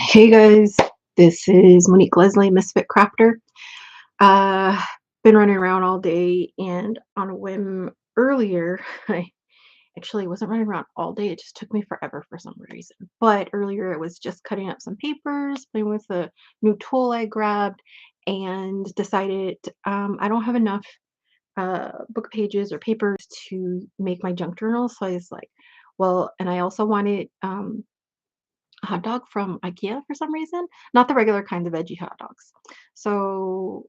Hey guys, this is Monique Leslie, Misfit Crafter. Uh, been running around all day and on a whim earlier, I actually wasn't running around all day. It just took me forever for some reason. But earlier I was just cutting up some papers, playing with a new tool I grabbed and decided I don't have enough book pages or papers to make my junk journal. So I was like, well, and I also wanted hot dog from IKEA for some reason, not the regular kind of veggie hot dogs. So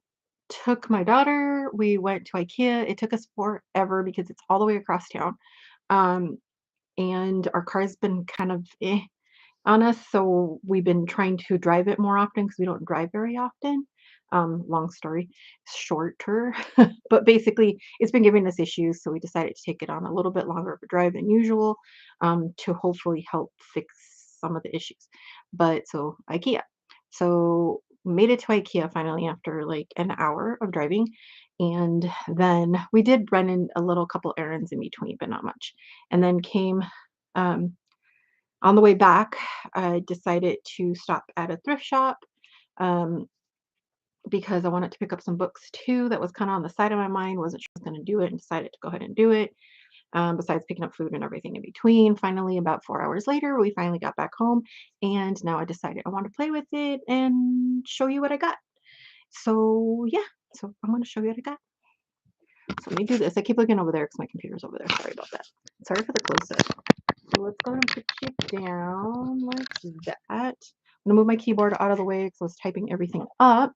took my daughter, we went to IKEA. It took us forever because it's all the way across town. Um, and our car's been kind of on us, so we've been trying to drive it more often because we don't drive very often. Long story shorter, but basically it's been giving us issues, so we decided to take it on a little bit longer of a drive than usual, to hopefully help fix some of the issues. But so IKEA. So made it to IKEA finally after like an hour of driving. And then we did run in a little couple errands in between, but not much. And then came um, on the way back, I decided to stop at a thrift shop um, because I wanted to pick up some books too. That was kind of on the side of my mind. Wasn't sure I was going to do it and decided to go ahead and do it. Besides picking up food and everything in between. Finally, about 4 hours later, we finally got back home. And now I decided I want to play with it and show you what I got. So, yeah. So I'm going to show you what I got. So let me do this. I keep looking over there because my computer's over there. Sorry about that. Sorry for the close up. So let's go ahead and put you down like that. I'm gonna move my keyboard out of the way because I was typing everything up.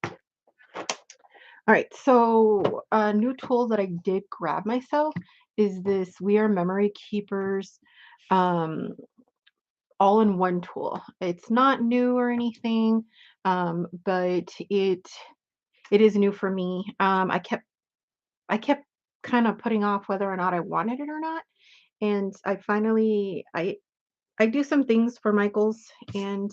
All right, so a new tool that I did grab myself is this We Are Memory Keepers um, all-in-one tool. It's not new or anything, but it is new for me. I kept kind of putting off whether or not I wanted it or not, and I do some things for Michael's, and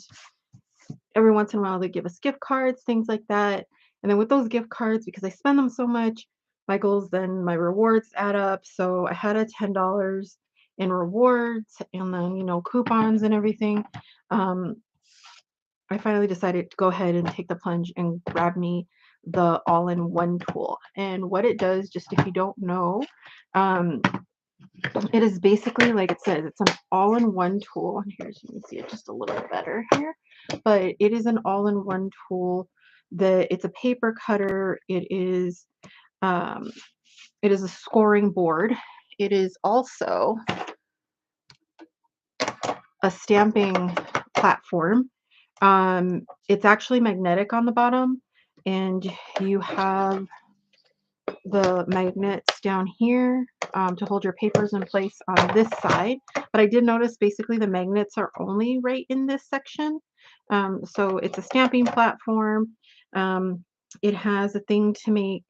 every once in a while they give us gift cards, things like that. And then with those gift cards, because I spend them so much, Michael's then my rewards add up. So I had a $10 in rewards and then, coupons and everything. Um, I finally decided to go ahead and take the plunge and grab me the all-in-one tool. And what it does, just if you don't know, um, it is basically like it says, it's an all-in-one tool. And here you can see it just a little bit better here, but it is an all-in-one tool. It's a paper cutter. Um, it is a scoring board. It is also a stamping platform. It's actually magnetic on the bottom, and you have the magnets down here to hold your papers in place on this side. But I did notice basically the magnets are only right in this section. So it's a stamping platform. It has a thing to make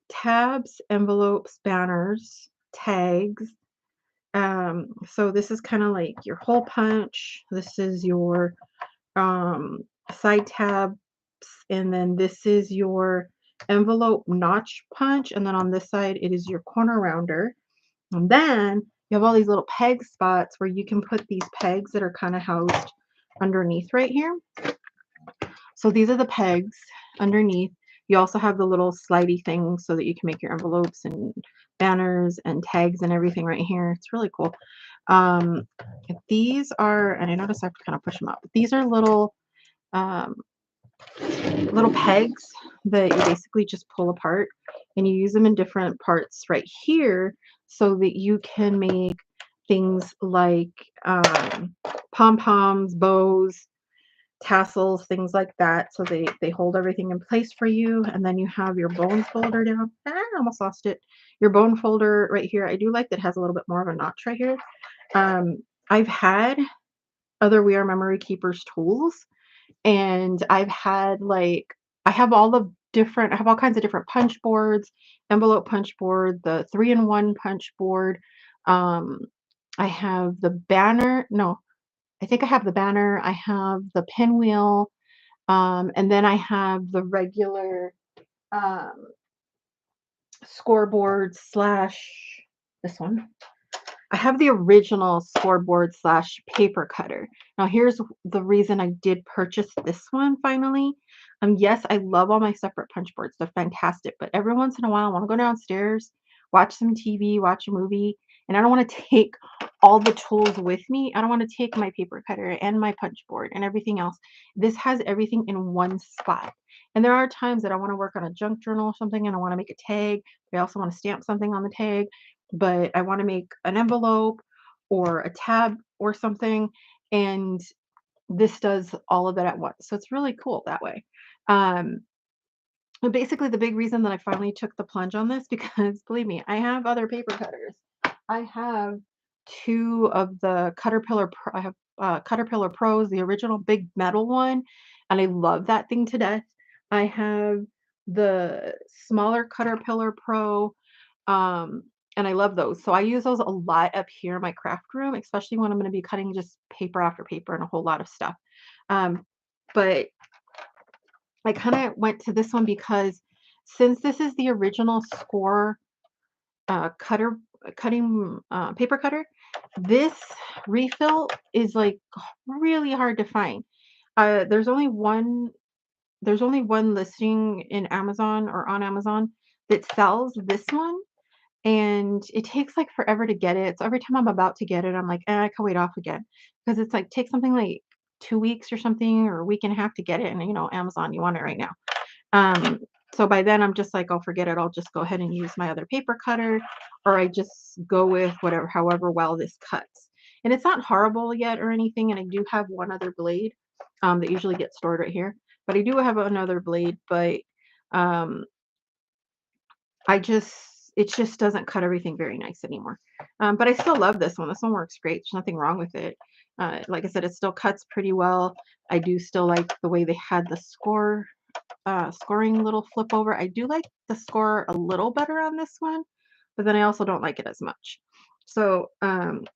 tabs, envelopes, banners, tags. So this is kind of like your hole punch. This is your um, side tabs, and then this is your envelope notch punch, and then on this side it is your corner rounder. And then you have all these little peg spots where you can put these pegs that are kind of housed underneath right here. So these are the pegs underneath. You also have the little slidey things so that you can make your envelopes and banners and tags and everything right here. It's really cool. Um, these are, and I notice I have to kind of push them up, but these are um, little pegs that you basically just pull apart, and you use them in different parts right here so that you can make things like pom-poms, bows, tassels, things like that. So they hold everything in place for you. And then you have your bone folder down. I almost lost it. Your bone folder right here. I do like that it has a little bit more of a notch right here. I've had other We Are Memory Keepers tools, and I have I have all kinds of different punch boards, envelope punch board, the 3-in-1 punch board. Um, I have the banner. No, I think I have the banner. I have the pinwheel. And then I have the regular um, scoreboard slash this one. I have the original scoreboard slash paper cutter. Now, here's the reason I did purchase this one finally. Yes, I love all my separate punch boards. They're fantastic. But every once in a while, I want to go downstairs, watch some TV, watch a movie, and I don't want to take all the tools with me. I don't want to take my paper cutter and my punch board and everything else. This has everything in one spot. And there are times that I want to work on a junk journal or something and I want to make a tag. I also want to stamp something on the tag, but I want to make an envelope or a tab or something. And this does all of that at once. So it's really cool that way. Um, but basically, the big reason that I finally took the plunge on this, because believe me, I have other paper cutters. I have two of the I have Caterpillar Pros, the original big metal one, and I love that thing to death. I have the smaller Caterpillar Pro, um, and I love those. So I use those a lot up here in my craft room, especially when I'm going to be cutting just paper after paper and a whole lot of stuff. But I kind of went to this one because since this is the original score cutter cutting paper cutter, this refill is like really hard to find. Uh, there's only one there's only one listing in Amazon or on Amazon that sells this one, and it takes like forever to get it. So every time I'm about to get it, I'm like, I can wait off again because it's like takes something like 2 weeks or something or a week and a half to get it, and Amazon, you want it right now. Um, so by then I'm just like, "Oh, forget it. I'll just go ahead and use my other paper cutter," or I just go with whatever, however well this cuts. And it's not horrible yet or anything. And I do have one other blade that usually gets stored right here. But I do have another blade, but um, it just doesn't cut everything very nice anymore. But I still love this one. This one works great. There's nothing wrong with it. Like I said, it still cuts pretty well. I do still like the way they had the scoring little flip over. I do like the score a little better on this one, but then I also don't like it as much. So, and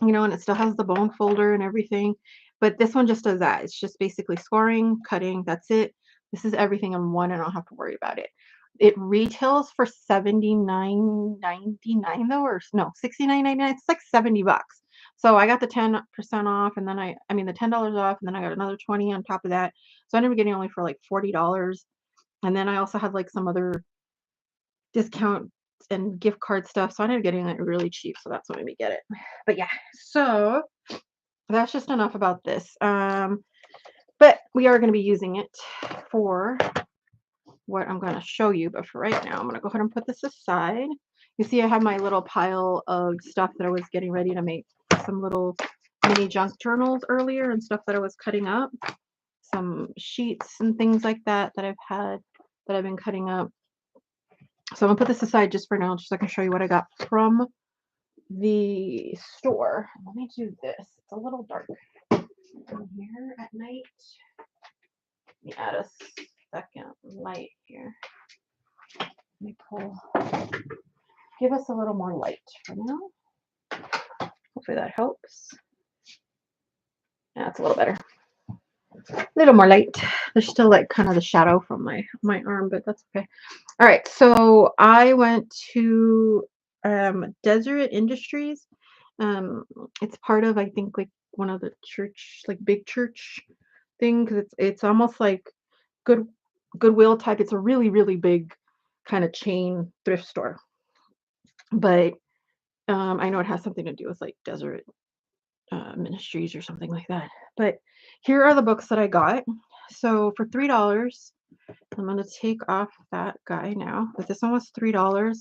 it still has the bone folder and everything, but this one just does that. It's just basically scoring, cutting, that's it. This is everything in one and I don't have to worry about it. It retails for $79.99 though, or no, $69.99. It's like $70. So I got the 10% off, and then I mean the $10 off, and then I got another 20 on top of that. So I ended up getting only for like $40. And then I also had like some other discount and gift card stuff. So I ended up getting it really cheap. So that's what made me get it. But yeah, so that's just enough about this. But we are going to be using it for what I'm going to show you. But for right now, I'm going to go ahead and put this aside. You see, I have my little pile of stuff that I was getting ready to make some little mini junk journals earlier and stuff that I was cutting up. Some sheets and things like that that I've been cutting up. So I'm gonna put this aside just for now, just so I can show you what I got from the store. Let me do this. It's a little dark in here at night. Let me add a second light here. Let me give us a little more light for now. Hopefully that helps. That's a little better. A little more light. There's still like kind of the shadow from my arm, but that's okay. All right, so I went to Deseret Industries. It's part of, I think, like one of the church, like big church thing, because it's almost like Goodwill type. It's a really, really big kind of chain thrift store. But I know it has something to do with like Deseret Ministries or something like that. But here are the books that I got. So for $3, I'm going to take off that guy now. But this one was $3.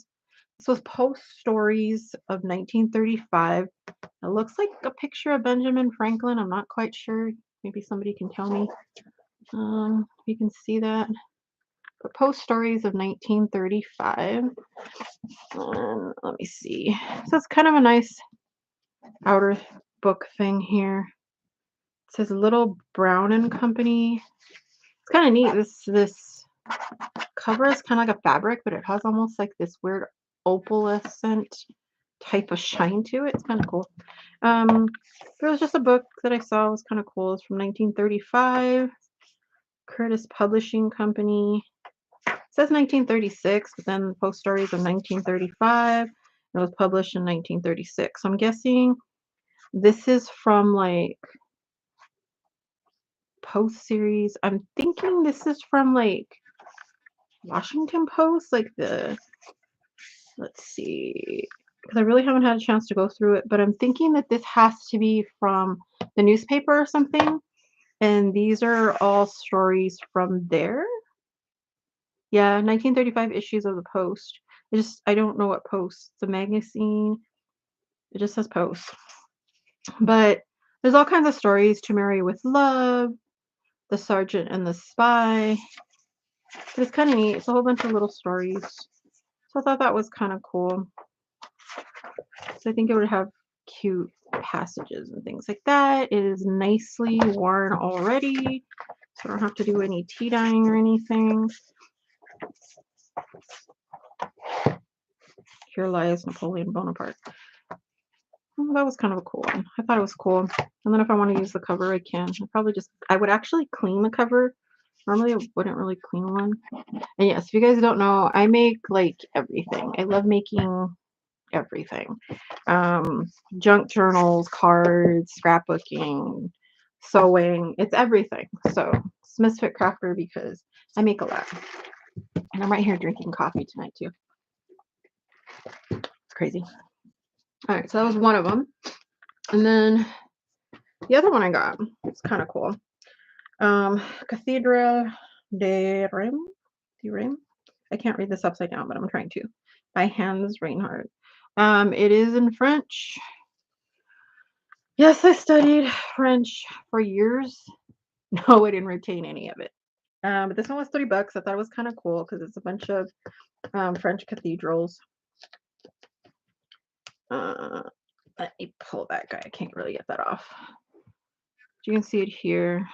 This was Post Stories of 1935. It looks like a picture of Benjamin Franklin. I'm not quite sure. Maybe somebody can tell me if you can see that. But Post Stories of 1935. Let me see. So it's kind of a nice outer book thing here. It says Little Brown and Company. It's kind of neat. This cover is kind of like a fabric, but it has almost like this weird opalescent type of shine to it. It's kind of cool. It was just a book that I saw. It was kind of cool. It's from 1935. Curtis Publishing Company. It says 1936, but then Post Stories of 1935. It was published in 1936. So I'm guessing this is from like Post series. I'm thinking this is from like Washington Post, like let's see, because I really haven't had a chance to go through it, but I'm thinking that this has to be from the newspaper or something. And these are all stories from there. Yeah, 1935 issues of the Post. I don't know what Post. It's a magazine. It just says Post. But there's all kinds of stories. To Marry with Love, The Sergeant and the Spy. But it's kind of neat. It's a whole bunch of little stories. So I thought that was kind of cool. So I think it would have cute passages and things like that. It is nicely worn already. So I don't have to do any tea dyeing or anything. Here lies Napoleon Bonaparte. Oh, that was kind of a cool one. I thought it was cool. And then if I want to use the cover, I can. I would actually clean the cover. Normally I wouldn't really clean one. And yes, if you guys don't know, I make like everything. I love making everything. Junk journals, cards, scrapbooking, sewing. It's everything. So it's Misfit Crafter because I make a lot. And I'm right here drinking coffee tonight too. It's crazy. All right, so that was one of them. And then the other one I got, it's kind of cool. Cathedral de Rem. I can't read this upside down, but I'm trying to. By Hans Reinhardt. It is in French. Yes, I studied French for years. No, I didn't retain any of it. But this one was $30. I thought it was kind of cool because it's a bunch of French cathedrals. Let me pull that guy. I can't really get that off. You can see it here.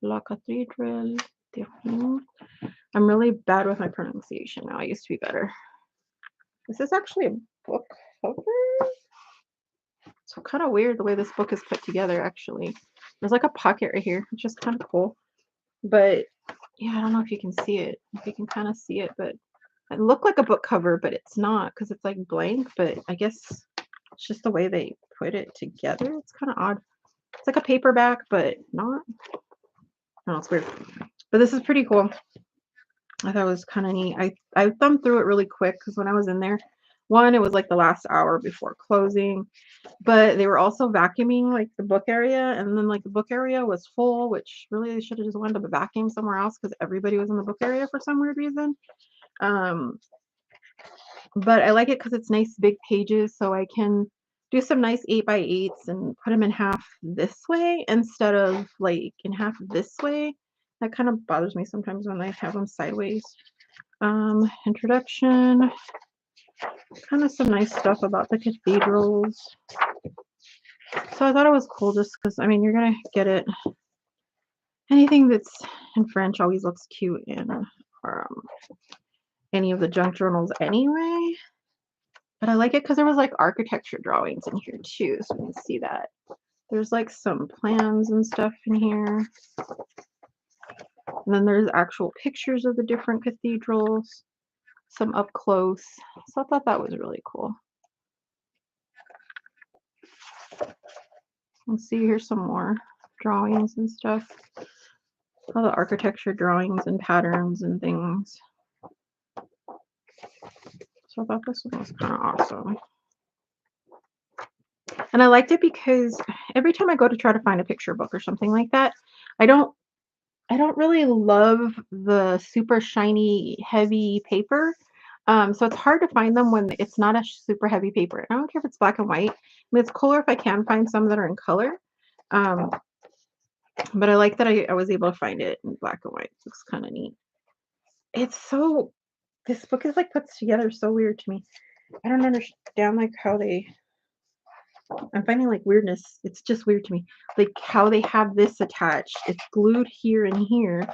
La Cathédrale de Reims. I'm really bad with my pronunciation now. I used to be better. This is actually a book cover. So kind of weird the way this book is put together, actually. There's like a pocket right here, which is kind of cool. But yeah, I don't know if you can see it. If you can kind of see it, but it looked like a book cover, but it's not because it's like blank. But I guess it's just the way they put it together. It's kind of odd. It's like a paperback, but not. No, it's weird. But this is pretty cool. I thought it was kind of neat. I thumbed through it really quick because when I was in there, one, it was like the last hour before closing, but they were also vacuuming like the book area, and then like the book area was full, which really they should have just wanted to vacuum somewhere else because everybody was in the book area for some weird reason. But I like it because it's nice big pages, so I can do some nice 8x8s and put them in half this way instead of like in half this way. That kind of bothers me sometimes when I have them sideways. Introduction, kind of some nice stuff about the cathedrals. So I thought it was cool just because, I mean, you're going to get it. Anything that's in French always looks cute in any of the junk journals anyway. But I like it because there was like architecture drawings in here too. So you can see that. There's like some plans and stuff in here. And then there's actual pictures of the different cathedrals, some up close. So I thought that was really cool. Let's see, here's some more drawings and stuff. All the architecture drawings and patterns and things. So I thought this one was kind of awesome. And I liked it because every time I go to try to find a picture book or something like that, I don't really love the super shiny, heavy paper. So it's hard to find them when it's not a super heavy paper. And I don't care if it's black and white. I mean, it's cooler if I can find some that are in color. But I like that I was able to find it in black and white. It looks kind of neat. This book is like put together so weird to me. I don't understand like how I'm finding like weirdness. It's just weird to me. Like how they have this attached. It's glued here and here.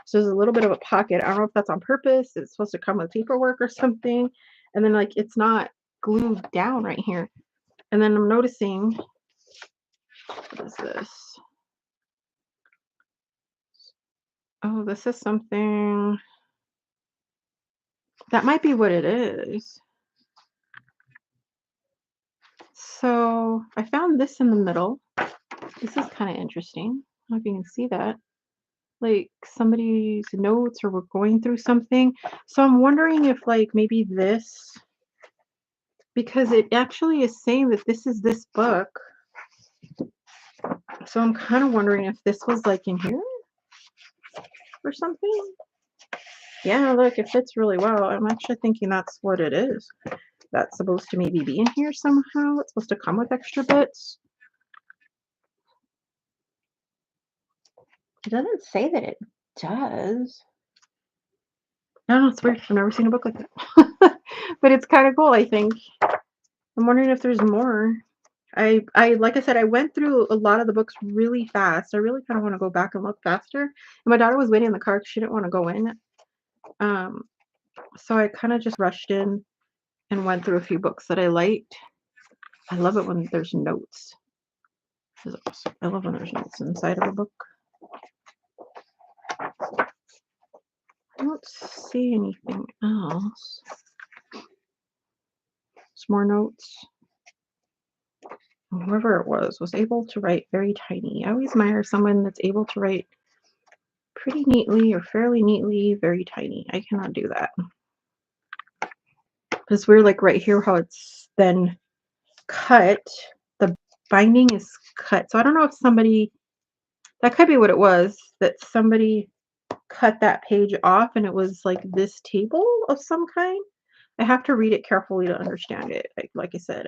So there's a little bit of a pocket. I don't know if that's on purpose. It's supposed to come with paperwork or something. And then like it's not glued down right here. And then I'm noticing, what is this? Oh, this is something. That might be what it is. So I found this in the middle. This is kind of interesting. I don't know if you can see that. Like somebody's notes or we're going through something. So I'm wondering if like maybe this, because it actually is saying that this is this book. So I'm kind of wondering if this was like in here or something. Yeah, look, it fits really well. I'm actually thinking that's what it is. That's supposed to maybe be in here somehow. It's supposed to come with extra bits. It doesn't say that it does. I don't know, it's weird. I've never seen a book like that. But it's kind of cool, I think. I'm wondering if there's more. I like I said, I went through a lot of the books really fast. I really kind of want to go back and look faster. And my daughter was waiting in the car because she didn't want to go in. Um, so I kind of just rushed in and went through a few books that I liked. I love it when there's notes. This is awesome. I love when there's notes inside of a book. I don't see anything else. Some more notes. Whoever it was able to write very tiny. I always admire someone that's able to write pretty neatly or fairly neatly, very tiny. I cannot do that. It's weird, like right here, how it's then cut. The binding is cut. So I don't know if somebody, that could be what it was, that somebody cut that page off and it was like this table of some kind. I have to read it carefully to understand it. Like I said,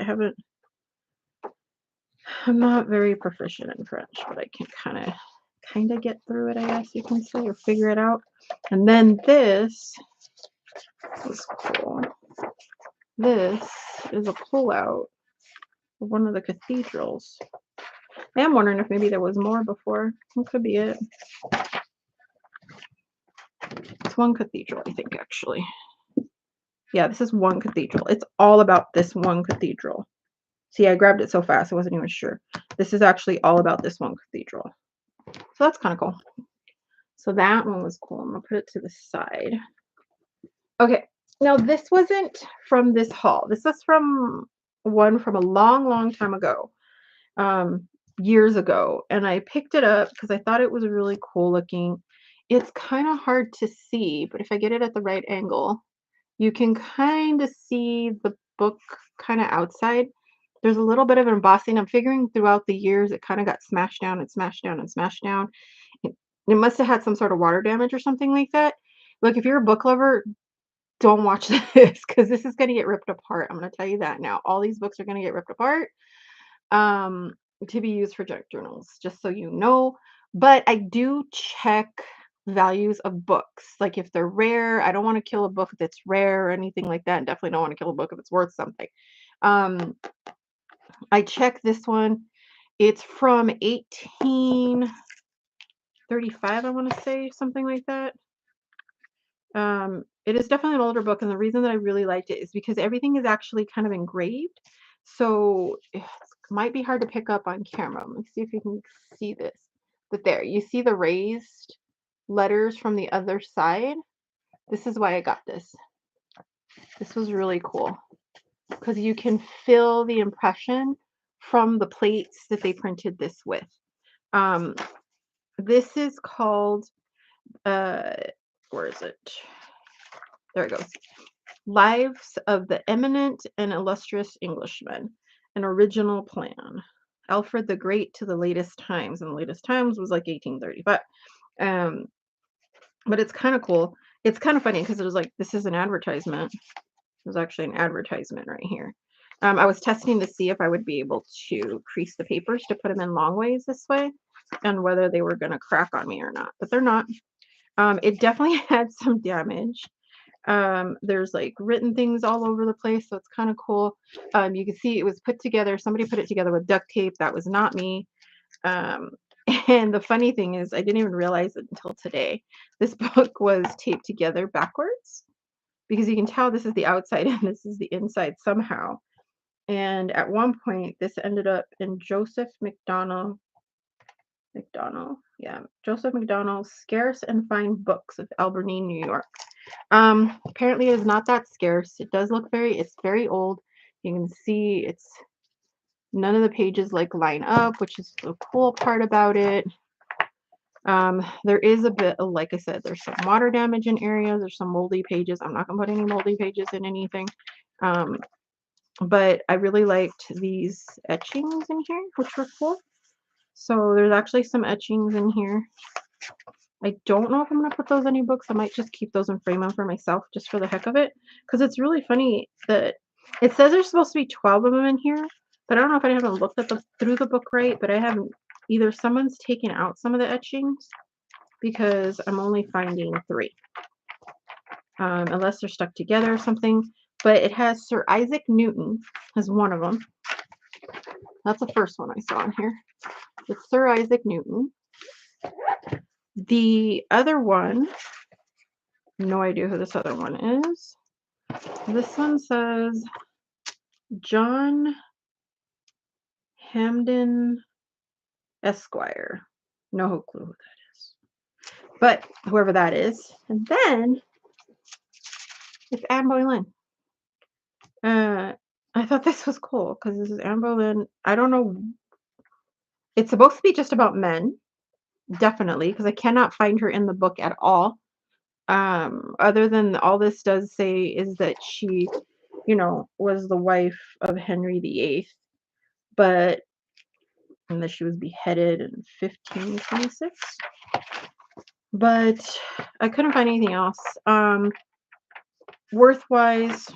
I'm not very proficient in French, but I can kind of get through it, I guess you can say, or figure it out. And then this is cool. This is a pullout of one of the cathedrals. I am wondering if maybe there was more before. What could be it? It's one cathedral, I think, actually. Yeah, this is one cathedral. It's all about this one cathedral. See, I grabbed it so fast, I wasn't even sure. This is actually all about this one cathedral. So that's kind of cool. So that one was cool. I'm going to put it to the side. Okay, now this wasn't from this haul. This was from one from a long, long time ago, years ago. And I picked it up because I thought it was really cool looking. It's kind of hard to see, but if I get it at the right angle, you can kind of see the book kind of outside. There's a little bit of embossing. I'm figuring throughout the years it kind of got smashed down and smashed down and smashed down. It must have had some sort of water damage or something like that. Look, if you're a book lover, don't watch this because this is going to get ripped apart. I'm going to tell you that now. All these books are going to get ripped apart to be used for junk journals, just so you know. But I do check values of books. Like if they're rare, I don't want to kill a book that's rare or anything like that. And definitely don't want to kill a book if it's worth something. I check this one. It's from 1835, I want to say, something like that. It is definitely an older book, and the reason that I really liked it is because everything is actually kind of engraved. So it might be hard to pick up on camera. Let me see if you can see this. But there, you see the raised letters from the other side. This is why I got this. This was really cool because you can feel the impression from the plates that they printed this with. This is called, where is it? There it goes. Lives of the Eminent and Illustrious Englishmen, an original plan. Alfred the Great to the latest times, and the latest times was like 1835. But it's kind of cool. It's kind of funny because it was like, this is an advertisement. There's actually an advertisement right here. I was testing to see if I would be able to crease the papers to put them in long ways this way and whether they were going to crack on me or not, but they're not. It definitely had some damage. There's like written things all over the place, so it's kind of cool. You can see it was put together. Somebody put it together with duct tape. That was not me. And the funny thing is, I didn't even realize it until today. This book was taped together backwards because you can tell this is the outside and this is the inside somehow. And at one point, this ended up in Joseph McDonald, Joseph McDonald's Scarce and Fine Books of Albany, New York. Apparently it is not that scarce. It does look it's very old. You can see it's None of the pages like line up, which is the cool part about it. There is a bit of, like I said, there's some water damage in areas. There's some moldy pages. I'm not gonna put any moldy pages in anything. But I really liked these etchings in here, which were cool. So there's actually some etchings in here. I don't know if I'm gonna put those in any books. I might just keep those and frame them for myself just for the heck of it. Because it's really funny that it says there's supposed to be 12 of them in here, but I don't know if I haven't looked at through the book right, but I haven't either. Someone's taken out some of the etchings because I'm only finding 3. Unless they're stuck together or something. But it has Sir Isaac Newton as one of them. That's the first one I saw in here. It's Sir Isaac Newton. The other one, no idea who this other one is. This one says John Hamden Esquire. No clue who that is. But whoever that is. And then it's Anne Boleyn. I thought this was cool because this is Anne Boleyn. I don't know. It's supposed to be just about men, definitely, because I cannot find her in the book at all. Other than all this does say is that she, was the wife of Henry VIII, and that she was beheaded in 1526. But I couldn't find anything else. Worth-wise,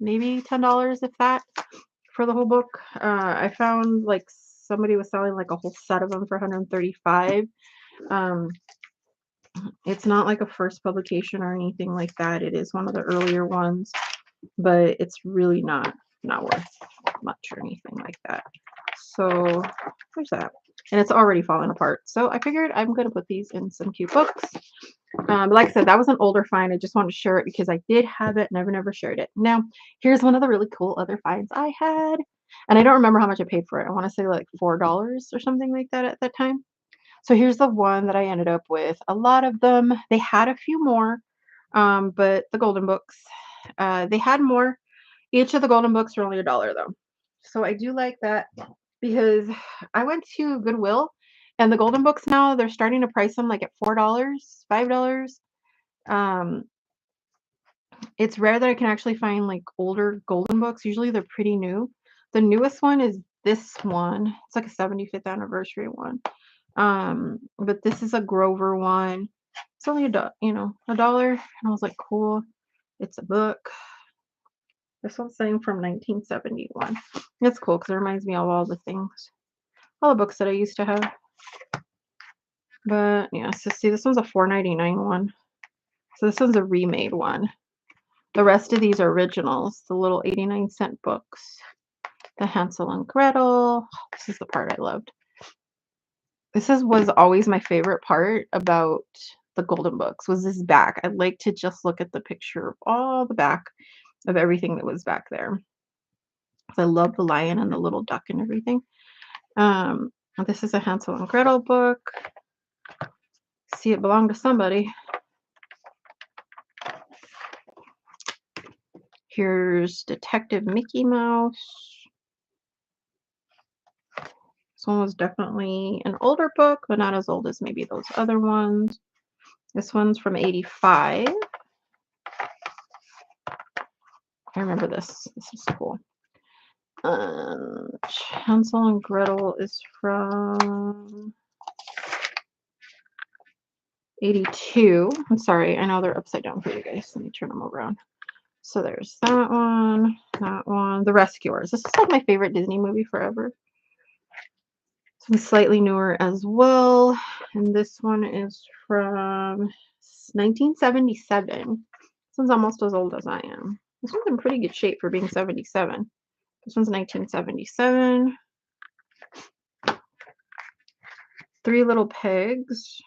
maybe $10 if that for the whole book. I found like somebody was selling like a whole set of them for $135. It's not like a first publication or anything like that. It is one of the earlier ones, but it's really not worth much or anything like that. So there's that. And it's already fallen apart. So I figured I'm going to put these in some cute books. Like I said, that was an older find. I just wanted to share it because I did have it. Never shared it. Now, here's one of the really cool other finds I had. And I don't remember how much I paid for it. I want to say like $4 or something like that at that time. So here's the one that I ended up with. A lot of them, they had a few more, but the golden books, they had more. Each of the golden books were only $1 though. So I do like that because I went to Goodwill and the golden books now, they're starting to price them like at $4, $5. It's rare that I can actually find like older golden books. Usually they're pretty new. The newest one is this one. It's like a 75th anniversary one. But this is a Grover one. It's only $1. And I was like, cool. It's a book. This one's saying from 1971. That's cool because it reminds me of all the things, all the books that I used to have. But yeah, so see, this one's a $4.99 one. So this one's a remade one. The rest of these are originals, the little 89-cent books. The Hansel and Gretel. This is the part I loved. This was always my favorite part about the golden books was this back. I'd like to just look at the picture of all the back of everything that was back there. I love the lion and the little duck and everything. This is a Hansel and Gretel book. See, it belonged to somebody. Here's Detective Mickey Mouse. This one was definitely an older book, but not as old as maybe those other ones. This one's from 85. I remember this. This is cool. Hansel and Gretel is from 82. I'm sorry, I know they're upside down for you guys. Let me turn them around. So there's that one, The Rescuers. This is like my favorite Disney movie forever. This one's slightly newer as well. And this one is from 1977. This one's almost as old as I am. This one's in pretty good shape for being 77. This one's 1977. Three Little Pigs.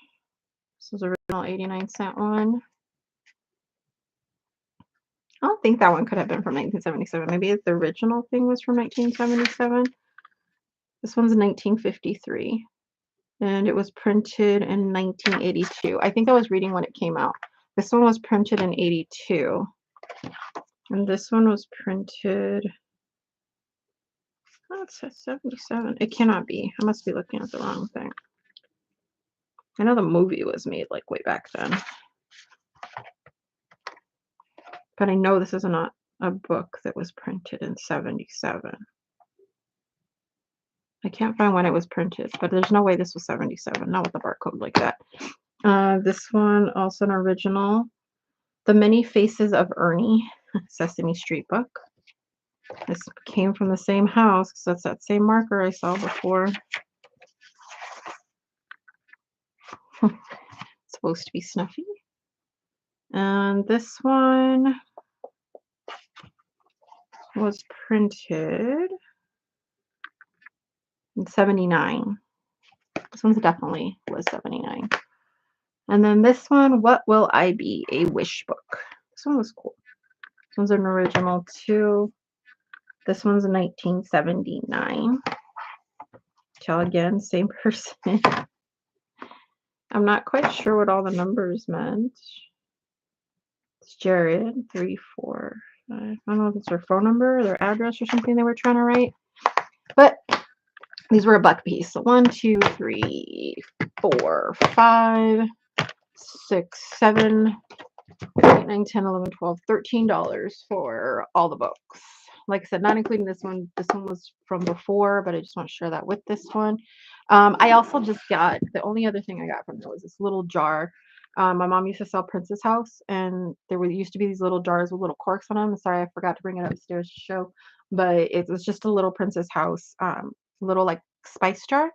This is original 89-cent one. I don't think that one could have been from 1977. Maybe the original thing was from 1977. This one's 1953. And it was printed in 1982. I think I was reading when it came out. This one was printed in 82. And this one was printed Oh, it says 77. It cannot be. I must be looking at the wrong thing. I know the movie was made like way back then, but I know this is not a book that was printed in 77. I can't find when it was printed, but there's no way this was 77, not with the barcode like that. This one, also an original. The Many Faces of Ernie, Sesame Street book. This came from the same house, so it's that same marker I saw before. It's supposed to be Snuffy. And this one was printed in 79. This one's definitely was 79. And then this one, What Will I Be? A Wish book. This one was cool. This one's an original too. This one's 1979. Tell again, same person. I'm not quite sure what all the numbers meant. It's Jared, 3, 4, 5. I don't know if it's their phone number or their address or something they were trying to write. But these were a buck piece. So 1, 2, 3, 4, 5, 6, 7, 8, 9, 10, 11, 12, $13 for all the books. Like I said, not including this one. This one was from before, but I just want to share that with this one. I also just got, the only other thing I got from there was this little jar. My mom used to sell Princess House, and there used to be these little jars with little corks on them. Sorry, I forgot to bring it upstairs to show, but it was just a little Princess House, little like spice jar.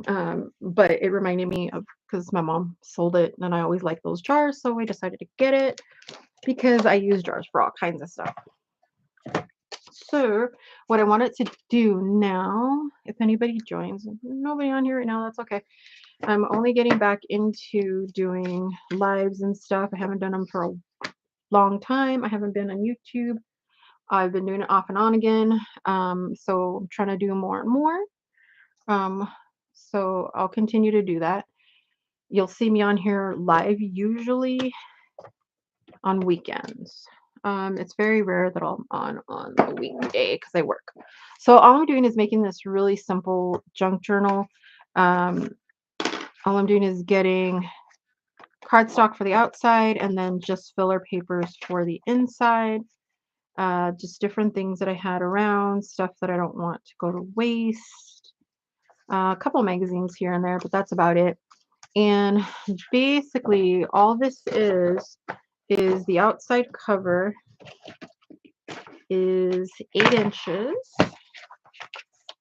But it reminded me of, because my mom sold it, and I always like those jars, so I decided to get it because I use jars for all kinds of stuff. So what I wanted to do now, if anybody joins, nobody on here right now, that's okay. I'm only getting back into doing lives and stuff. I haven't done them for a long time. I haven't been on YouTube. I've been doing it off and on again. So I'm trying to do more and more. So I'll continue to do that. You'll see me on here live usually on weekends. It's very rare that I'm on a weekday because I work. So all I'm doing is making this really simple junk journal. All I'm doing is getting cardstock for the outside and then just filler papers for the inside. Just different things that I had around, stuff that I don't want to go to waste. A couple magazines here and there, but that's about it. And basically all this is the outside cover is 8 inches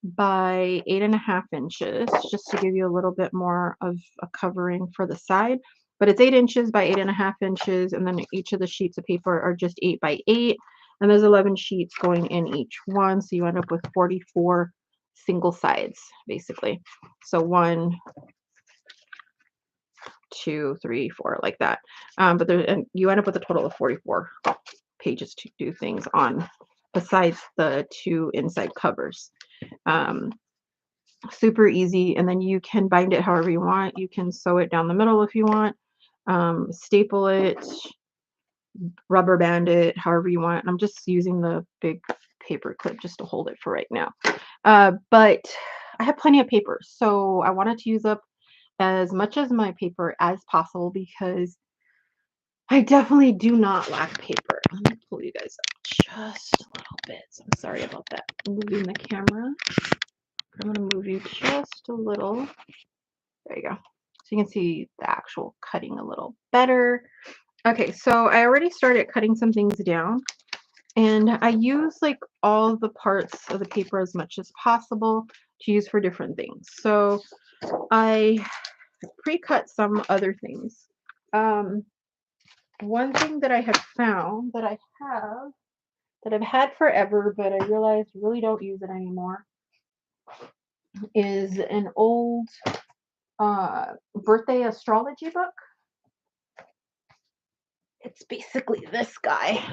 by 8.5 inches, just to give you a little bit more of a covering for the side. But it's 8 inches by 8.5 inches, and then each of the sheets of paper are just 8 by 8, and there's 11 sheets going in each one, so you end up with 44 single sides, basically. So 1, 2, 3, 4, like that. But there, and you end up with a total of 44 pages to do things on, besides the 2 inside covers. Super easy, and then you can bind it however you want. You can sew it down the middle if you want, staple it, rubber band it, however you want. I'm just using the big paper clip just to hold it for right now. But I have plenty of paper, so I wanted to use up as much of my paper as possible because I definitely do not lack paper. Let me pull you guys up just a little bit. So I'm sorry about that. Moving the camera. I'm going to move you just a little. There you go. So you can see the actual cutting a little better. Okay, so I already started cutting some things down. And I use like all the parts of the paper as much as possible to use for different things. So I pre-cut some other things. One thing that I have found that I've had forever, but I realized really don't use it anymore, is an old birthday astrology book. It's basically this guy.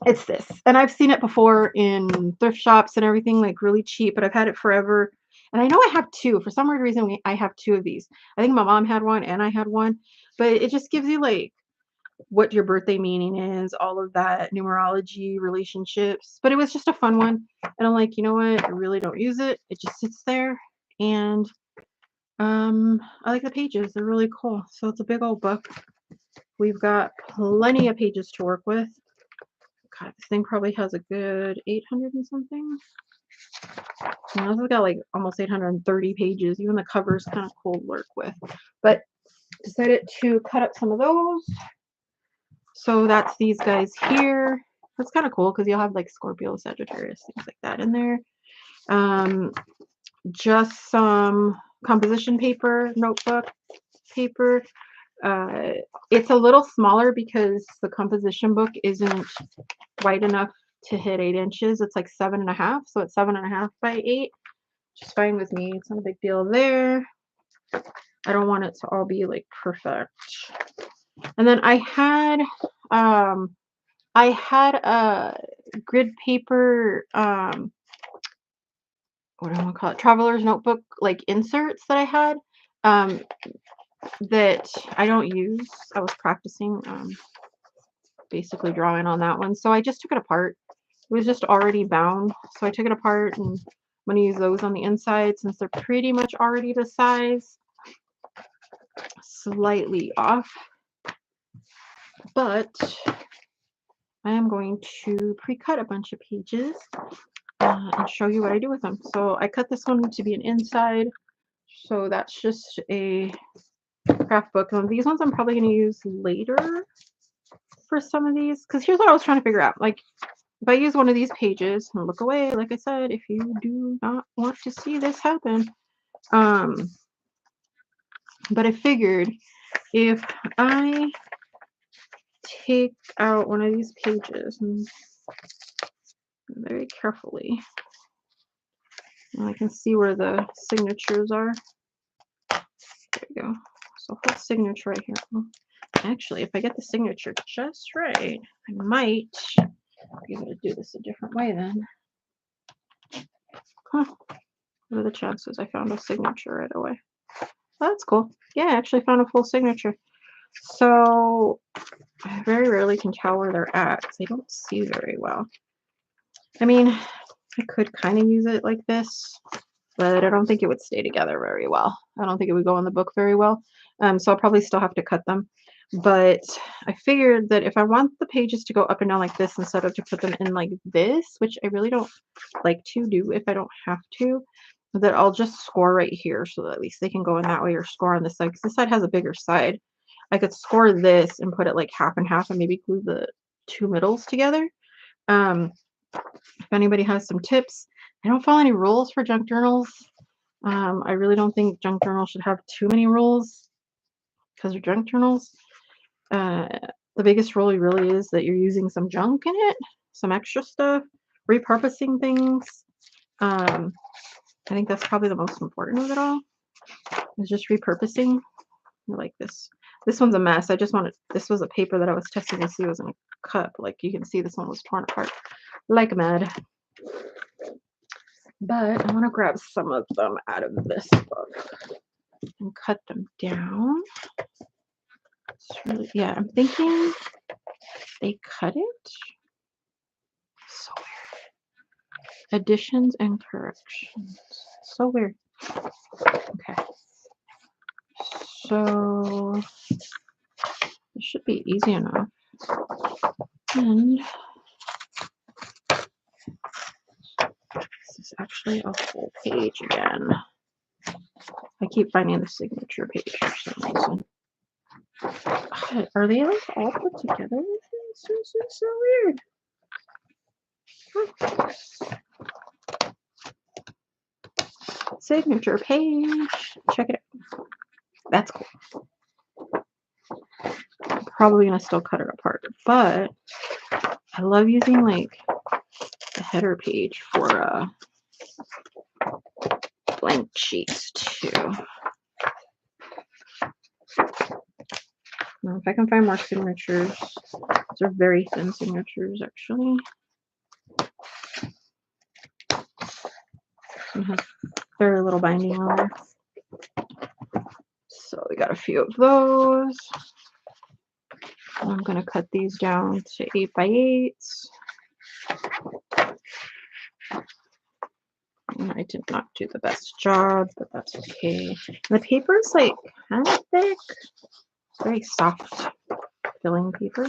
It's this, and I've seen it before in thrift shops and everything, like really cheap, but I've had it forever. And I know I have 2. For some weird reason, I have 2 of these. I think my mom had one and I had one, but it just gives you like what your birthday meaning is, all of that, numerology, relationships. But it was just a fun one. And I'm like, you know what? I really don't use it. It just sits there. And I like the pages. They're really cool. So it's a big old book. We've got plenty of pages to work with. God, this thing probably has a good 800 and something. You know, it's got like almost 830 pages. Even the cover's kind of cool to work with. But decided to cut up some of those. So that's these guys here. That's kind of cool because you'll have like Scorpio, Sagittarius, things like that in there. Just some composition paper, notebook paper. It's a little smaller because the composition book isn't wide enough to hit 8 inches. It's like 7.5, so it's 7.5 by 8, which is fine with me. It's not a big deal there. I don't want it to all be like perfect. And then I had a grid paper, what do I want to call it? Traveler's notebook, like inserts that I had, that I don't use. I was practicing, basically drawing on that one. So I just took it apart. It was just already bound. So I took it apart and I'm going to use those on the inside since they're pretty much already the size. Slightly off. But I am going to pre-cut a bunch of pages and show you what I do with them. So I cut this one to be an inside. So that's just a craft book. These ones I'm probably going to use later for some of these. Because here's what I was trying to figure out. Like, if I use one of these pages and look away, like I said, if you do not want to see this happen. But I figured if I take out one of these pages and very carefully, and I can see where the signatures are. There we go. So whole signature right here. Well, actually, if I get the signature just right, I might be able to do this a different way then. Huh. What are the chances I found a signature right away? Oh, that's cool. Yeah, I actually found a full signature. So I very rarely can tell where they're at because I don't see very well. I mean, I could kind of use it like this, but I don't think it would stay together very well. I don't think it would go in the book very well. So I'll probably still have to cut them. But I figured that if I want the pages to go up and down like this instead of to put them in like this, which I really don't like to do if I don't have to, that I'll just score right here so that at least they can go in that way or score on this side because this side has a bigger side. I could score this and put it like half and half and maybe glue the two middles together. If anybody has some tips, I don't follow any rules for junk journals. I really don't think junk journals should have too many rules because they're junk journals. The biggest rule really is that you're using some junk in it, some extra stuff, repurposing things. I think that's probably the most important of it all, is just repurposing. Like this. This one's a mess. I just wanted, this was a paper that I was testing to see was in a cup. Like you can see this one was torn apart like mad. But I want to grab some of them out of this book and cut them down. Really, yeah, I'm thinking they cut it. So weird. Additions and corrections. So weird. Okay. So this should be easy enough. And this is actually a whole page again. I keep finding the signature page for some reason. God, are they like all put together? This is so weird. Signature page. Check it out. That's cool. I'm probably gonna still cut it apart, but I love using like the header page for blank sheets too. Now, if I can find more signatures, these are very thin signatures actually. It has very little binding on there. So we got a few of those. I'm going to cut these down to 8 by 8s. And I did not do the best job, but that's okay. The paper is like kind of thick. It's very soft filling paper.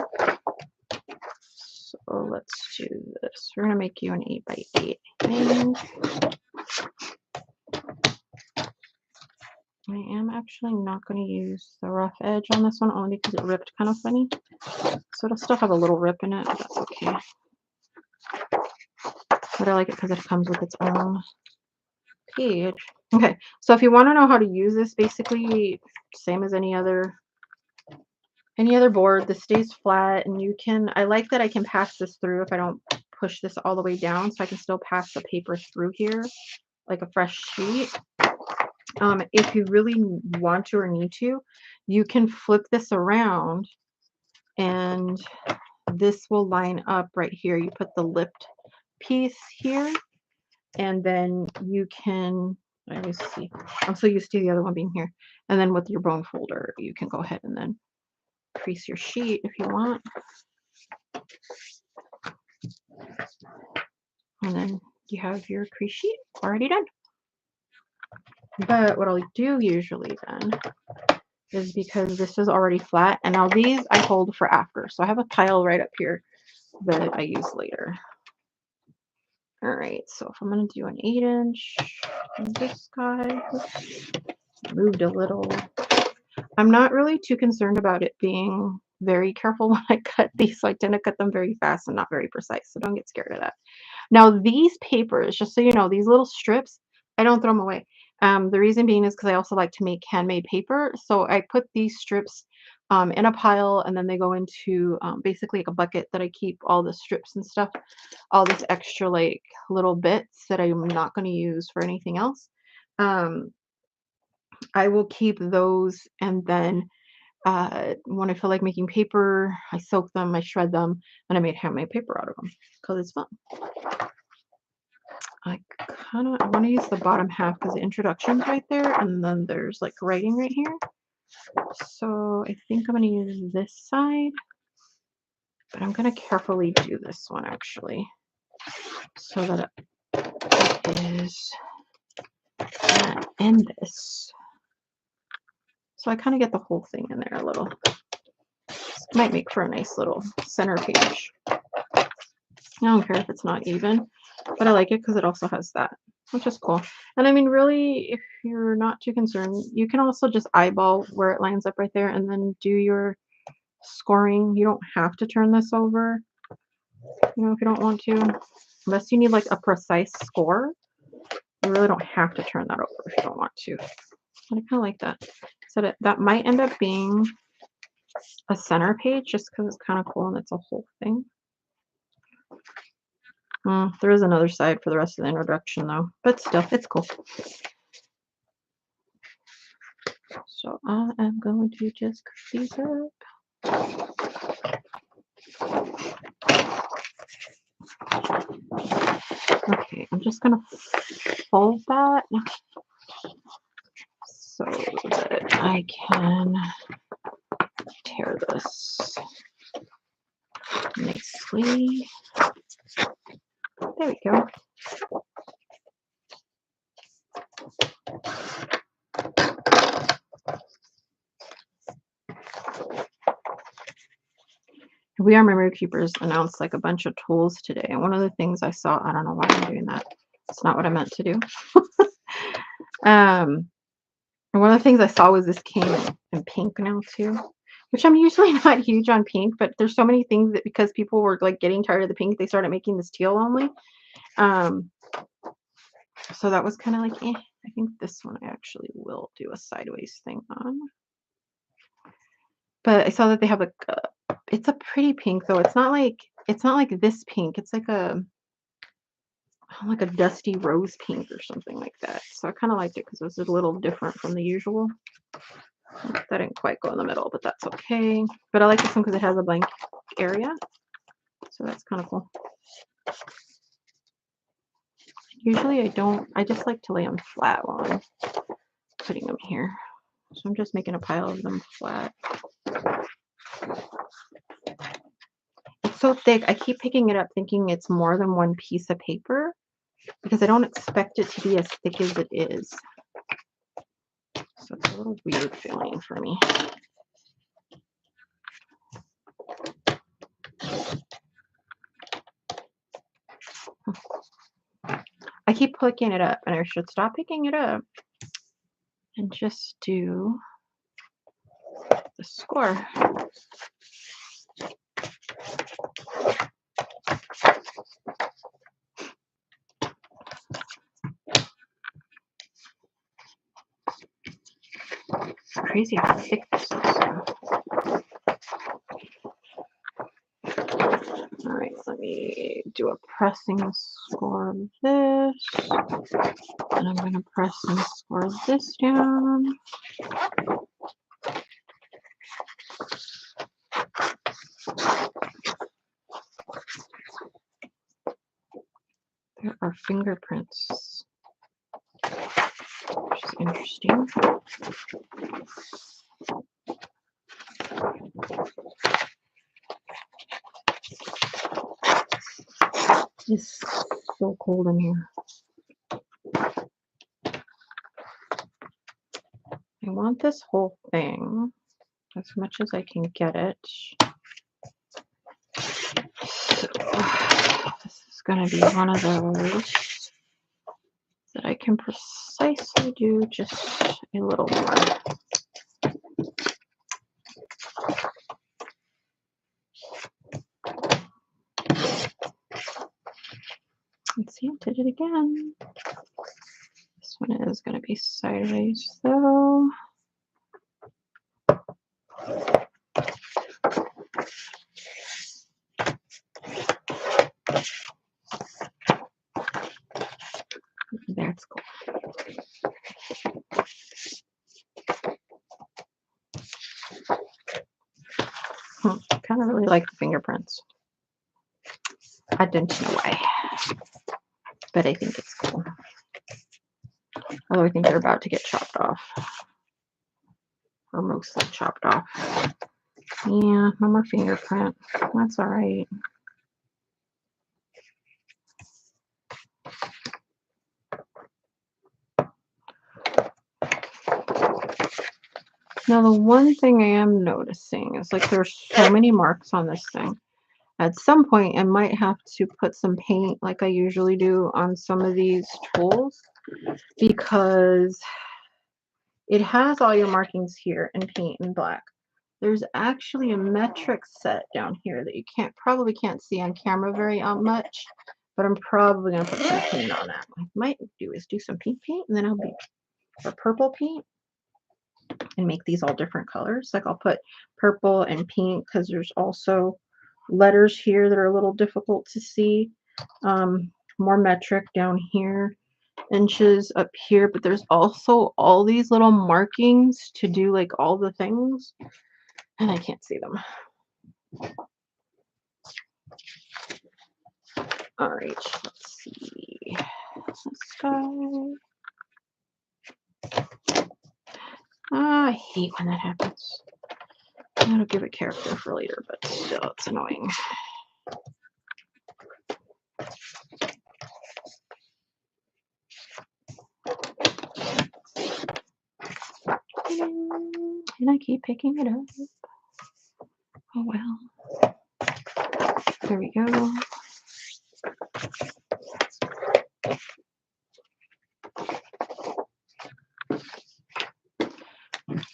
So let's do this. We're going to make you an 8 by 8 thing. I am actually not going to use the rough edge on this one only because it ripped kind of funny. So it'll still have a little rip in it, but that's okay. But I like it because it comes with its own page. Okay, so if you want to know how to use this, basically same as any other board, this stays flat, and you can, I like that I can pass this through if I don't push this all the way down, so I can still pass the paper through here like a fresh sheet. If you really want to or need to, you can flip this around and this will line up right here. You put the lipped piece here, and then you can, let me see, I'm so used to the other one being here. And then with your bone folder, you can go ahead and then crease your sheet if you want. And then you have your crease sheet already done. But what I'll do usually then is, because this is already flat, and now these I hold for after. So I have a pile right up here that I use later. All right, so if I'm going to do an 8-inch, this guy, oops, moved a little. I'm not really too concerned about it being very careful when I cut these, so I tend to cut them very fast and not very precise, so don't get scared of that. Now these papers, just so you know, these little strips, I don't throw them away. The reason being is because I also like to make handmade paper, so I put these strips in a pile, and then they go into basically like a bucket that I keep all the strips and stuff, all this extra like little bits that I'm not going to use for anything else. I will keep those, and then when I feel like making paper, I soak them, I shred them, and I made handmade paper out of them because it's fun. I want to use the bottom half because the introduction's right there, and then there's like writing right here. So I think I'm going to use this side, but I'm going to carefully do this one actually, so that it is and this. So I kind of get the whole thing in there a little. Might make for a nice little center page. I don't care if it's not even, but I like it because it also has that, which is cool. And I mean, really, if you're not too concerned, you can also just eyeball where it lines up right there and then do your scoring. You don't have to turn this over, you know, if you don't want to, unless you need like a precise score. You really don't have to turn that over if you don't want to. But I kind of like that. So that might end up being a center page just because it's kind of cool and it's a whole thing. There is another side for the rest of the introduction though, but still, it's cool. So I am going to just cut these up. Okay, I'm just going to fold that so that I can tear this nicely. There we go. We Are Memory Keepers announced like a bunch of tools today, and one of the things I saw, I don't know why I'm doing that. It's not what I meant to do. And one of the things I saw was this came in pink now too, which I'm usually not huge on pink, but there's so many things that because people were like getting tired of the pink, they started making this teal only. So that was kind of like, I think this one I actually will do a sideways thing on. But I saw that they have like it's a pretty pink though. It's not like this pink. It's like a dusty rose pink or something like that. So I kind of liked it because it was a little different from the usual. That didn't quite go in the middle, but that's okay. But I like this one because it has a blank area. So that's kind of cool. Usually I just like to lay them flat while I'm putting them here. So I'm just making a pile of them flat. so thick. I keep picking it up thinking it's more than one piece of paper because I don't expect it to be as thick as it is. So it's a little weird feeling for me. I keep picking it up, and I should stop picking it up and just do the score. It's crazy how thick this is. All right, let me do a pressing score of this. And I'm going to press and score this down. There are fingerprints, which is interesting. It's so cold in here. I want this whole thing as much as I can get it. So this is going to be one of those that I can precisely do just a little more. Let's see, I did it again. This one is going to be sideways though. That's cool. I kind of really like the fingerprints. I don't know why, but I think it's cool. Although I think they're about to get chopped off, or mostly chopped off. Yeah, no more fingerprint. That's all right. Now, the one thing I am noticing is like there's so many marks on this thing. At some point, I might have to put some paint like I usually do on some of these tools because it has all your markings here in paint in black. There's actually a metric set down here that you probably can't see on camera very much, but I'm probably going to put some paint on that. What I might do is do some pink paint, and then I'll be or purple paint and make these all different colors. Like I'll put purple and pink because there's also letters here that are a little difficult to see. More metric down here, inches up here, but there's also all these little markings to do like all the things, and I can't see them. All right, let's see. This guy. I hate when that happens. That'll give it character for later, but still, it's annoying. And I keep picking it up. Oh well. There we go.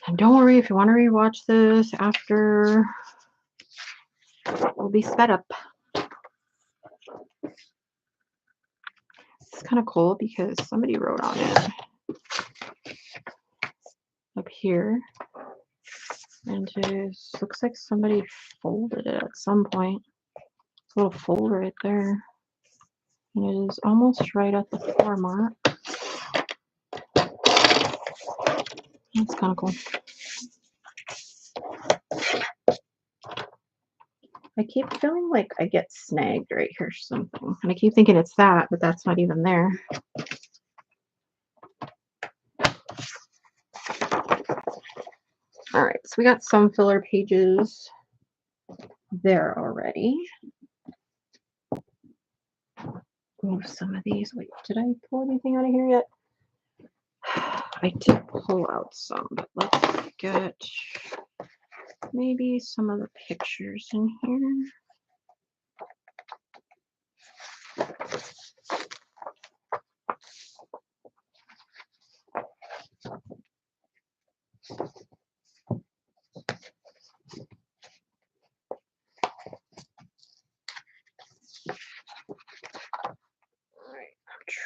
And don't worry, if you want to rewatch this after, it'll be sped up. It's kind of cool because somebody wrote on it up here. And it looks like somebody folded it at some point. It's a little fold right there. And it is almost right at the floor mark. That's kind of cool. I keep feeling like I get snagged right here or something. And I keep thinking it's that, but that's not even there. All right, so we got some filler pages there already. move some of these. Wait, did I pull anything out of here yet? I did pull out some, but let's get maybe some of the pictures in here.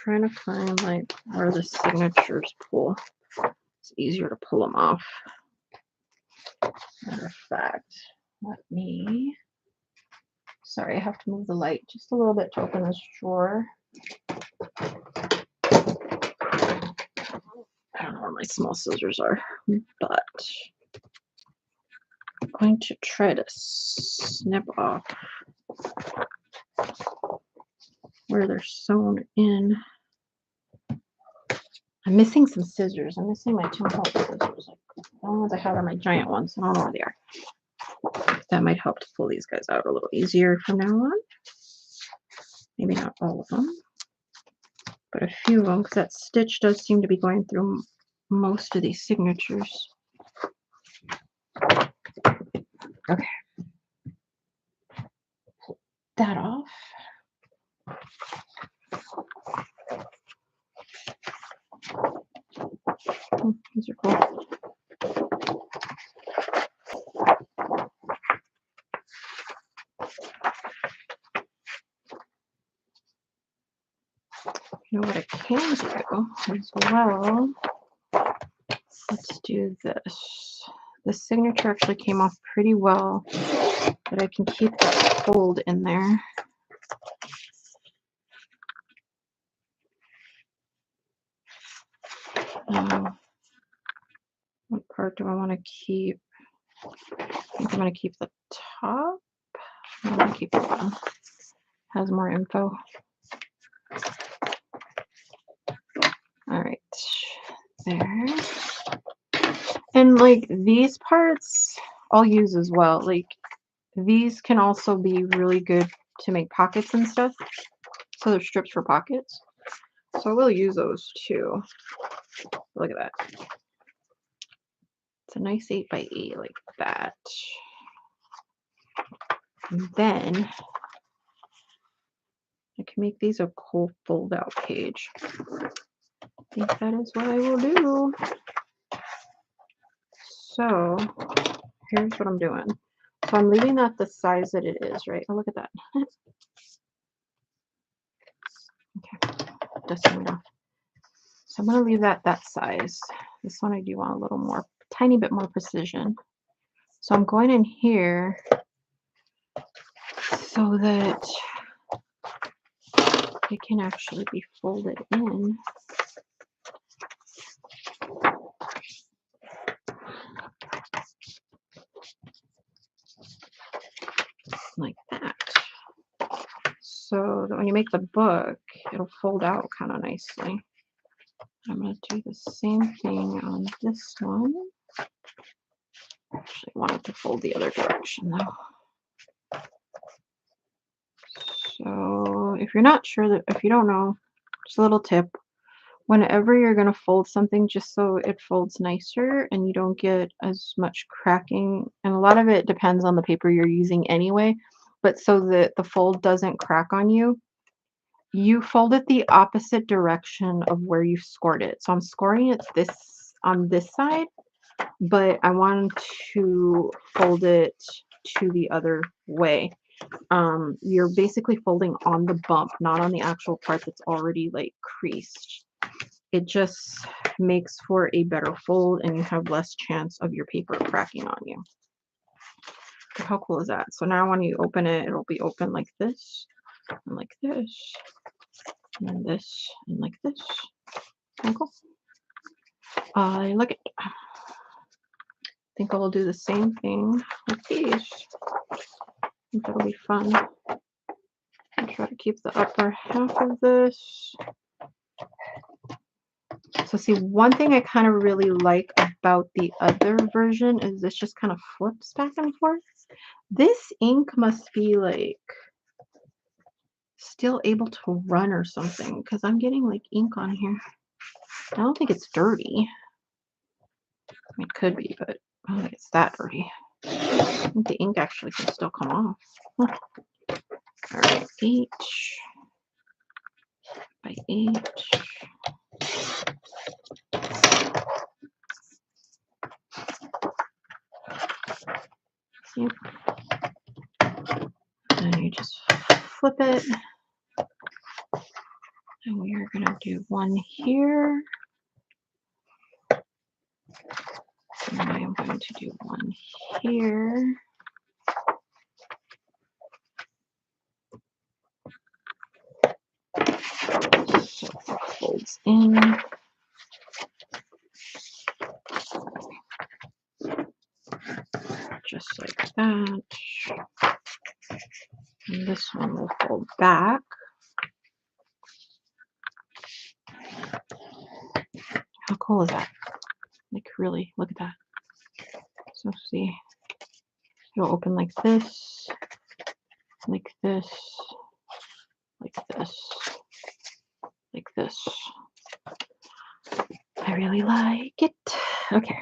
Trying to find like where the signatures pull. It's easier to pull them off. Matter of fact, sorry, I have to move the light just a little bit to open this drawer. I don't know where my small scissors are, but I'm going to try to snip off where they're sewn in. I'm missing some scissors. I'm missing my 2-hole scissors. Like, the ones I have are my giant ones. I don't know where they are. That might help to pull these guys out a little easier from now on. Maybe not all of them, but a few of them, because that stitch does seem to be going through most of these signatures. Okay. Pull that off. These are cool. You know what I can do as well? Let's do this. The signature actually came off pretty well, but I can keep that fold in there. What part do I want to keep? I think I'm going to keep the top. I'm going to keep the bottom. Has more info. All right, there. And like these parts I'll use as well. Like these can also be really good to make pockets and stuff. So there's strips for pockets. So I will use those too. Look at that. It's a nice 8x8 like that. And then I can make these a cool fold out page. I think that is what I will do. So here's what I'm doing. So I'm leaving that the size that it is, right? Oh, look at that. Okay, dusting it off. So I'm going to leave that size. This one I do want a little more, tiny bit more precision. So I'm going in here so that it can actually be folded in. Like that. So that when you make the book, it'll fold out kind of nicely. I'm going to do the same thing on this one. Actually, I want it to fold the other direction though. So if you're not sure, that if you don't know, just a little tip. Whenever you're going to fold something, just so it folds nicer and you don't get as much cracking, and a lot of it depends on the paper you're using anyway, but so that the fold doesn't crack on you, you fold it the opposite direction of where you scored it. So I'm scoring it on this side, but I want to fold it to the other way. You're basically folding on the bump, not on the actual part that's already like creased. It just makes for a better fold and you have less chance of your paper cracking on you. But how cool is that? So now when you open it, it'll be open like this, and like this, and this, and like this. Okay, cool. I like it. I think I will do the same thing with these. I think that'll be fun. I'll try to keep the upper half of this. So see, one thing I kind of really like about the other version is this just kind of flips back and forth. This ink must be like still able to run or something, because I'm getting like ink on here. I don't think it's dirty. It could be, but I don't think it's that dirty. I think the ink actually can still come off. Huh. All right, H by H. Yep. And you just flip it. And we are going to do one here. And I am going to do one here. So it folds in. Just like that. And this one will fold back. How cool is that? Like, really, look at that. So see, it'll open like this, like this, like this, like this. I really like it. Okay.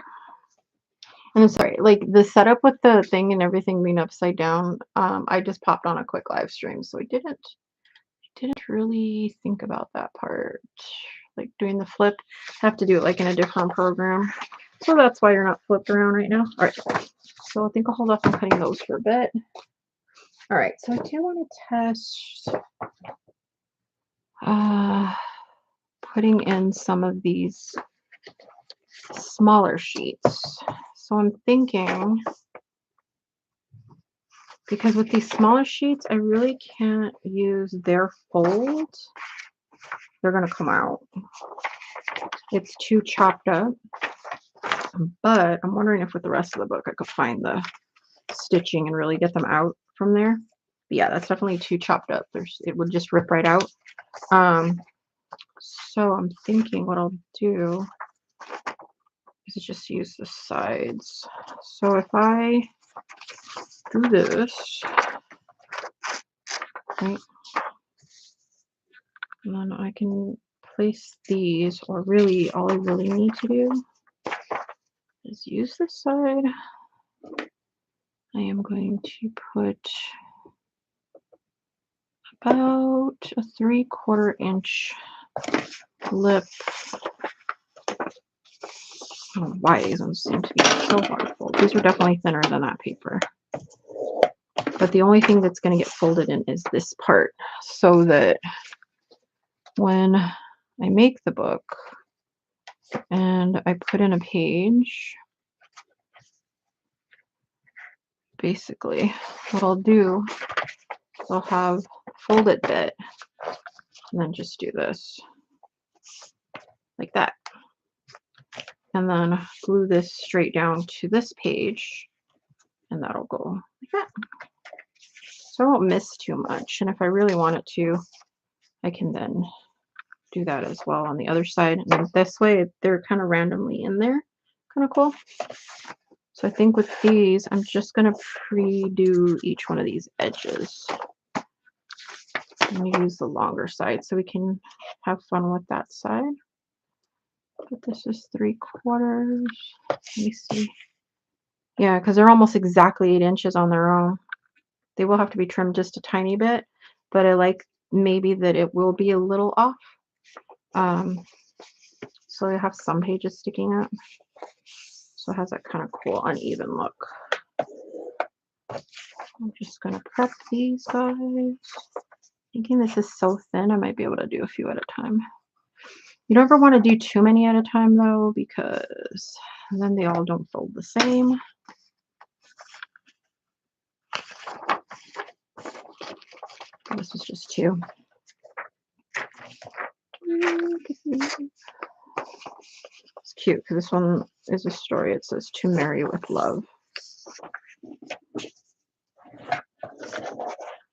And I'm sorry, like the setup with the thing and everything being upside down, I just popped on a quick live stream, so I didn't really think about that part. Like doing the flip, I have to do it like in a different program. So that's why you're not flipped around right now. All right. So I think I'll hold off on cutting those for a bit. All right, so I do want to test putting in some of these smaller sheets. So I'm thinking, because with these smaller sheets, I really can't use their fold. They're going to come out. It's too chopped up. But I'm wondering if with the rest of the book I could find the stitching and really get them out from there. But yeah, that's definitely too chopped up. It would just rip right out. So I'm thinking what I'll do is just use the sides. So if I do this, right, and then I can place these, or really all I really need to do is use this side. I am going to put about a 3/4 inch lip. I don't know why these ones seem to be so hard to fold. These are definitely thinner than that paper. But the only thing that's going to get folded in is this part, so that when I make the book and I put in a page, basically what I'll do, I'll have a folded bit and then just do this like that. And then glue this straight down to this page, and that'll go like that. So I won't miss too much. And if I really want it to, I can then do that as well on the other side. And then this way, they're kind of randomly in there. Kind of cool. So I think with these, I'm just going to pre-do each one of these edges. I'm going to use the longer side so we can have fun with that side. But this is 3/4. Let me see. Yeah, because they're almost exactly 8 inches on their own. They will have to be trimmed just a tiny bit, but I like maybe that it will be a little off. So I have some pages sticking out. So it has that kind of cool uneven look. I'm just going to prep these guys. Thinking this is so thin, I might be able to do a few at a time. You don't ever want to do too many at a time though, because then they all don't fold the same. This is just 2. It's cute because this one is a story. It says "To Marry with Love."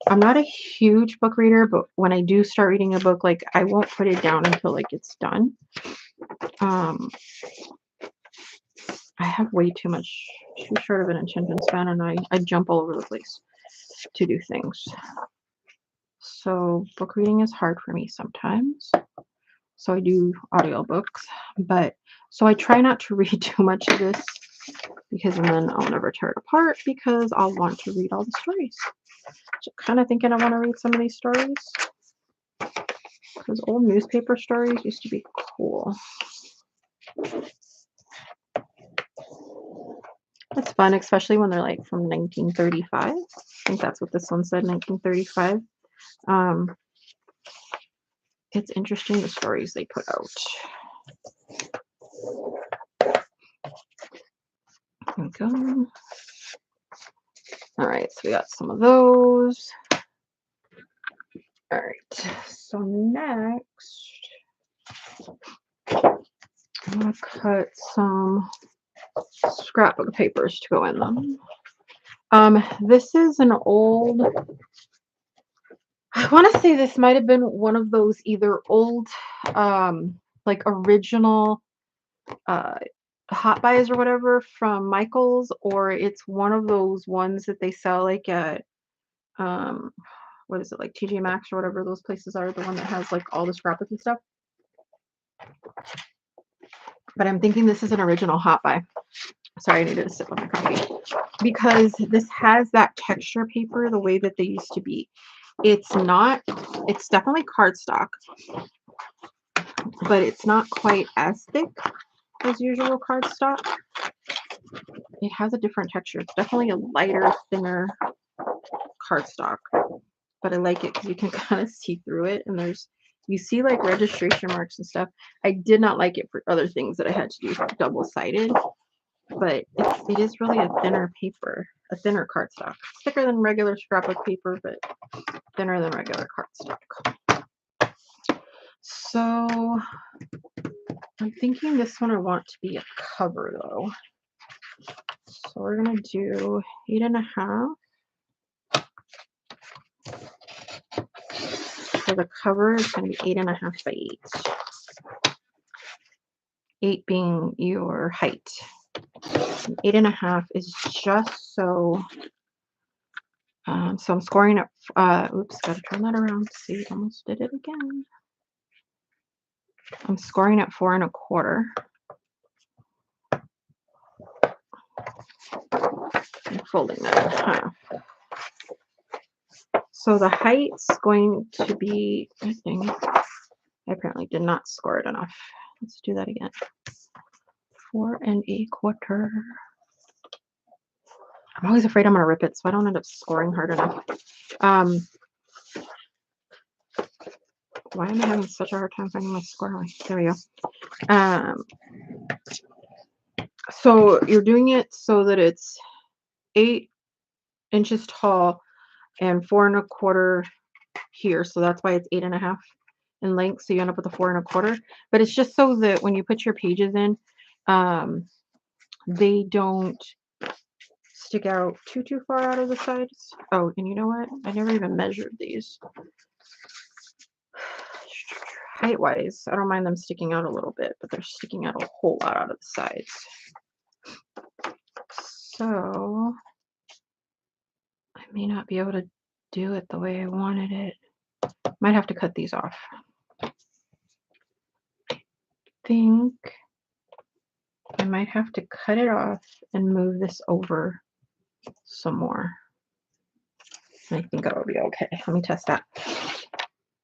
I'm not a huge book reader, but when I do start reading a book, like I won't put it down until like it's done. I have way too short of an attention span, and I jump all over the place to do things. So book reading is hard for me sometimes. So I do audiobooks, but so I try not to read too much of this because then I'll never tear it apart because I'll want to read all the stories. So kind of thinking I want to read some of these stories. Those old newspaper stories used to be cool. It's fun, especially when they're like from 1935. I think that's what this one said, 1935. It's interesting the stories they put out. There we go. All right, so we got some of those. All right, so next, I'm gonna cut some scrapbook papers to go in them. This is an old, I want to say this might have been one of those either old, like original hot buys or whatever from Michael's, or it's one of those ones that they sell like at what is it, like TJ Maxx or whatever those places are, the one that has like all the scrapbooky stuff. But I'm thinking this is an original hot buy. Sorry, I needed to sip on my coffee. Because this has that texture paper the way that they used to be. It's not, it's definitely cardstock, but it's not quite as thick as usual cardstock. It has a different texture. It's definitely a lighter, thinner cardstock, but I like it because you can kind of see through it, and there's, you see like registration marks and stuff. I did not like it for other things that I had to do double-sided, but it is really a thinner paper, a thinner cardstock. It's thicker than regular scrapbook paper, but thinner than regular cardstock. So I'm thinking this one I want to be a cover though. So we're gonna do 8.5. So the cover is gonna be 8.5 by 8. 8 being your height. And 8.5 is just so. So I'm scoring at. Oops, gotta turn that around. See, almost did it again. I'm scoring at 4.25. I'm folding that in half. So the height's going to be, I think, I apparently did not score it enough. Let's do that again. 4.25. I'm always afraid I'm going to rip it, so I don't end up scoring hard enough. Why am I having such a hard time finding my score line? There we go. So you're doing it so that it's 8 inches tall and 4.25 here. So that's why it's 8.5 in length. So you end up with a 4.25. But it's just so that when you put your pages in, they don't stick out too far out of the sides. Oh, and you know what? I never even measured these. Height wise, I don't mind them sticking out a little bit, but they're sticking out a whole lot out of the sides. So I may not be able to do it the way I wanted it. Might have to cut these off. I think I might have to cut it off and move this over some more. I think it'll be okay. Let me test that.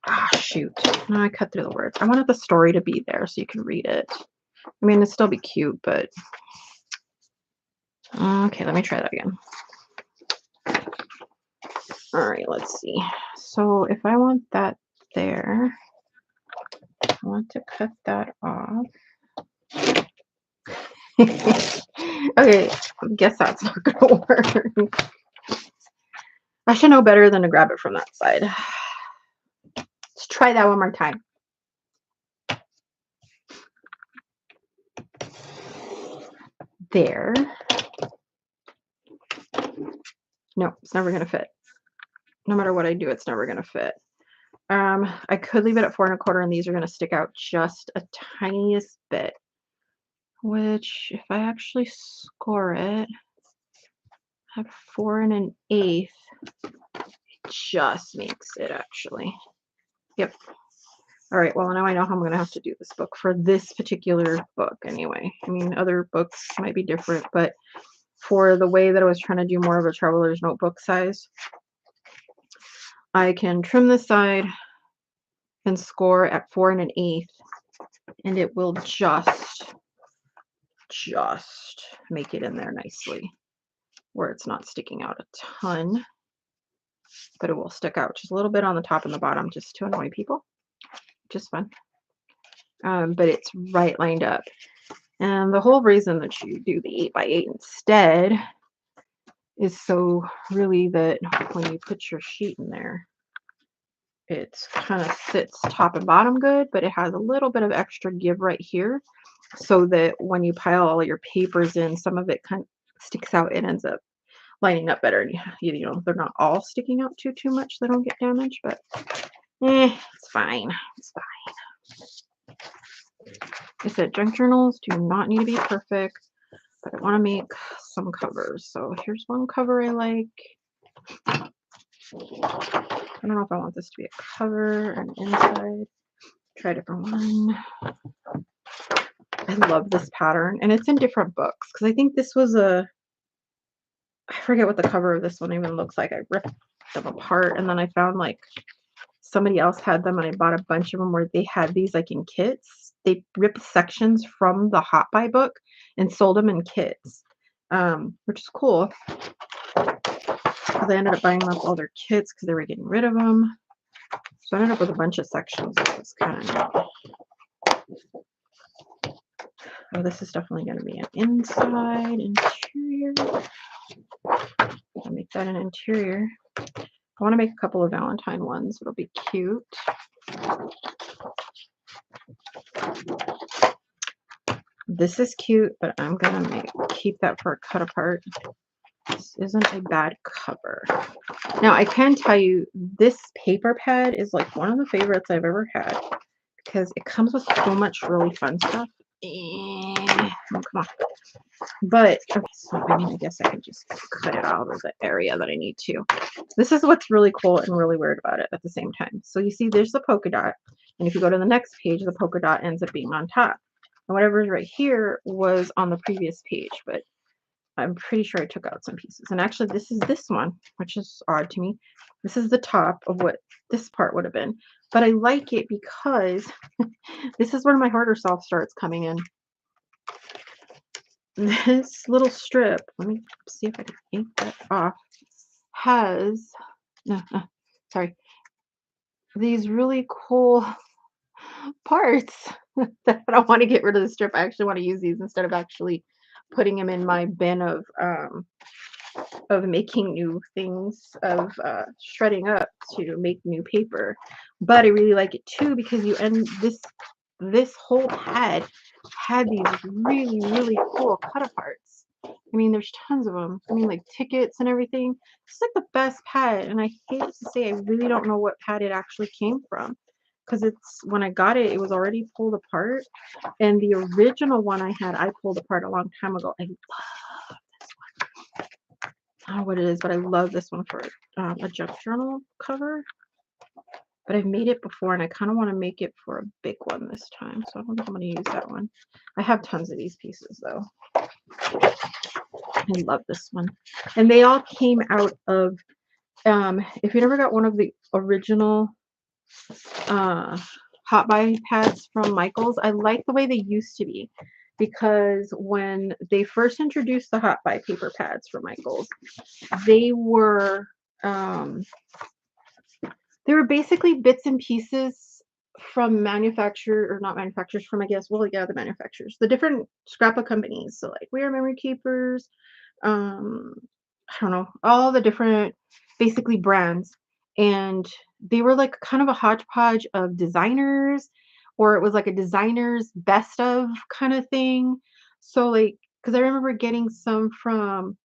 Ah, shoot. No, I cut through the words. I wanted the story to be there so you can read it. I mean, it'd still be cute, but... Okay, let me try that again. All right, let's see. So if I want that there, I want to cut that off. Okay, I guess that's not going to work. I should know better than to grab it from that side. Let's try that one more time. There. No, it's never going to fit. No matter what I do, it's never going to fit. I could leave it at 4.25, and these are going to stick out just a tiniest bit. Which, if I actually score it at 4 1/8, just makes it actually. Yep. All right, well, now I know how I'm going to have to do this book for this particular book anyway. I mean, other books might be different, but for the way that I was trying to do more of a traveler's notebook size, I can trim this side and score at 4 1/8, and it will just make it in there nicely where it's not sticking out a ton, but it will stick out just a little bit on the top and the bottom just to annoy people, which is fun. But it's right lined up. And the whole reason that you do the 8x8 instead is so really that when you put your sheet in there, it kind of sits top and bottom good, but it has a little bit of extra give right here so that when you pile all your papers in, some of it kind of sticks out and ends up lining up better. And you know, they're not all sticking out too much. They don't get damaged, but it's fine. It's fine. I said junk journals do not need to be perfect, but I want to make some covers. So here's one cover I like. I don't know if I want this to be a cover and inside. Try a different one. I love this pattern, and it's in different books because I think this was I forget what the cover of this one even looks like. I ripped them apart, and then I found like somebody else had them, and I bought a bunch of them where they had these like in kits. They ripped sections from the Hot Buy book and sold them in kits, which is cool. Because I ended up buying up all their kits because they were getting rid of them. So I ended up with a bunch of sections. It was kind of neat. Oh, this is definitely going to be an inside interior. I'll make that an interior. I want to make a couple of Valentine ones. It'll be cute. This is cute, but I'm going to keep that for a cut apart. This isn't a bad cover. Now, I can tell you this paper pad is like one of the favorites I've ever had because it comes with so much really fun stuff. Oh, come on. But, okay, so I mean, I guess I can just cut it out of the area that I need to. This is what's really cool and really weird about it at the same time. So you see there's the polka dot. And if you go to the next page, the polka dot ends up being on top. And whatever's right here was on the previous page, but I'm pretty sure I took out some pieces. And actually, this is this one, which is odd to me. This is the top of what this part would have been. But I like it because this is where my harder self starts coming in. This little strip, let me see if I can ink that off, has, sorry, these really cool parts that I don't want to get rid of the strip. I actually want to use these instead of actually putting them in my bin of making new things, of shredding up to make new paper. But I really like it too because you end this whole pad had these really, really cool cut aparts. I mean, there's tons of them. I mean, like tickets and everything. It's like the best pad. And I hate to say, I really don't know what pad it actually came from. Because when I got it, it was already pulled apart. And the original one I had, I pulled apart a long time ago. I love this one. I don't know what it is, but I love this one for a junk journal cover. But I've made it before, and I kind of want to make it for a big one this time. So I don't think I'm going to use that one. I have tons of these pieces, though. I love this one. And they all came out of, if you never got one of the original Hot Buy pads from Michael's, I like the way they used to be. Because when they first introduced the Hot Buy paper pads from Michael's, they were basically bits and pieces from manufacturer, or not manufacturers, from, I guess, well, yeah, the manufacturers, the different scrapbook companies. So like We Are Memory Keepers, I don't know, all the different basically brands. And they were like kind of a hodgepodge of designers, or it was like a designer's best of kind of thing. So like, because I remember getting some from,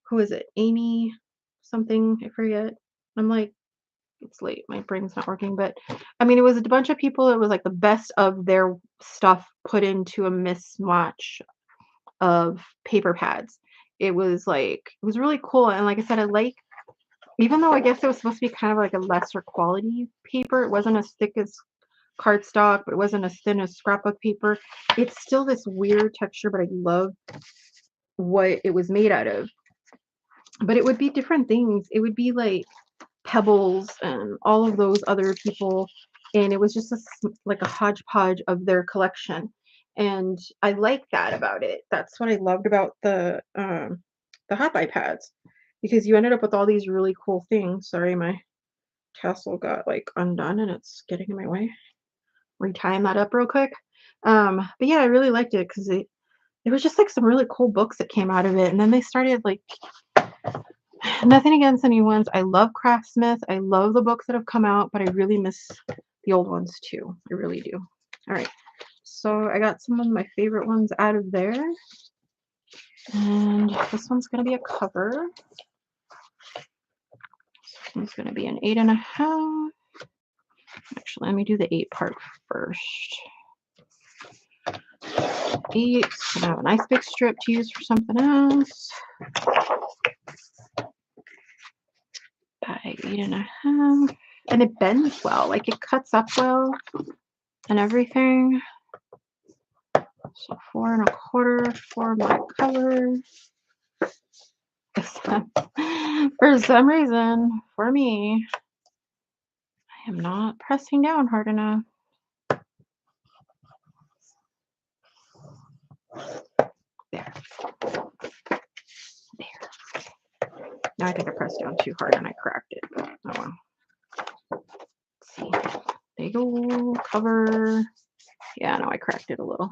who is it? Amy something, I forget. I'm like, it's late, my brain's not working, but I mean, it was a bunch of people. It was like the best of their stuff put into a mismatch of paper pads. It was really cool. And like I said, I like Even though I guess it was supposed to be kind of like a lesser quality paper, it wasn't as thick as cardstock, but it wasn't as thin as scrapbook paper. It's still this weird texture, but I love what it was made out of. But it would be different things. It would be like Pebbles and all of those other people, and it was just like a hodgepodge of their collection. And I like that about it. That's what I loved about the hot iPads, because you ended up with all these really cool things. Sorry, my tassel got like undone and it's getting in my way. Retying that up real quick. But yeah, I really liked it because it was just like some really cool books that came out of it. And then they started like, nothing against anyone's. I love Craftsmith. I love the books that have come out, but I really miss the old ones too. I really do. All right. So I got some of my favorite ones out of there. And this one's going to be a cover. This one's going to be an 8.5. Actually, let me do the 8 part first. 8. It's going to have a nice big strip to use for something else. By 8.5. And it bends well. Like it cuts up well and everything. So 4.25 for my color. For some reason, for me, I am not pressing down hard enough. There. There. Now I think I pressed down too hard and I cracked it. But oh well. Let's see. There you go. Cover. Yeah, no, I cracked it a little.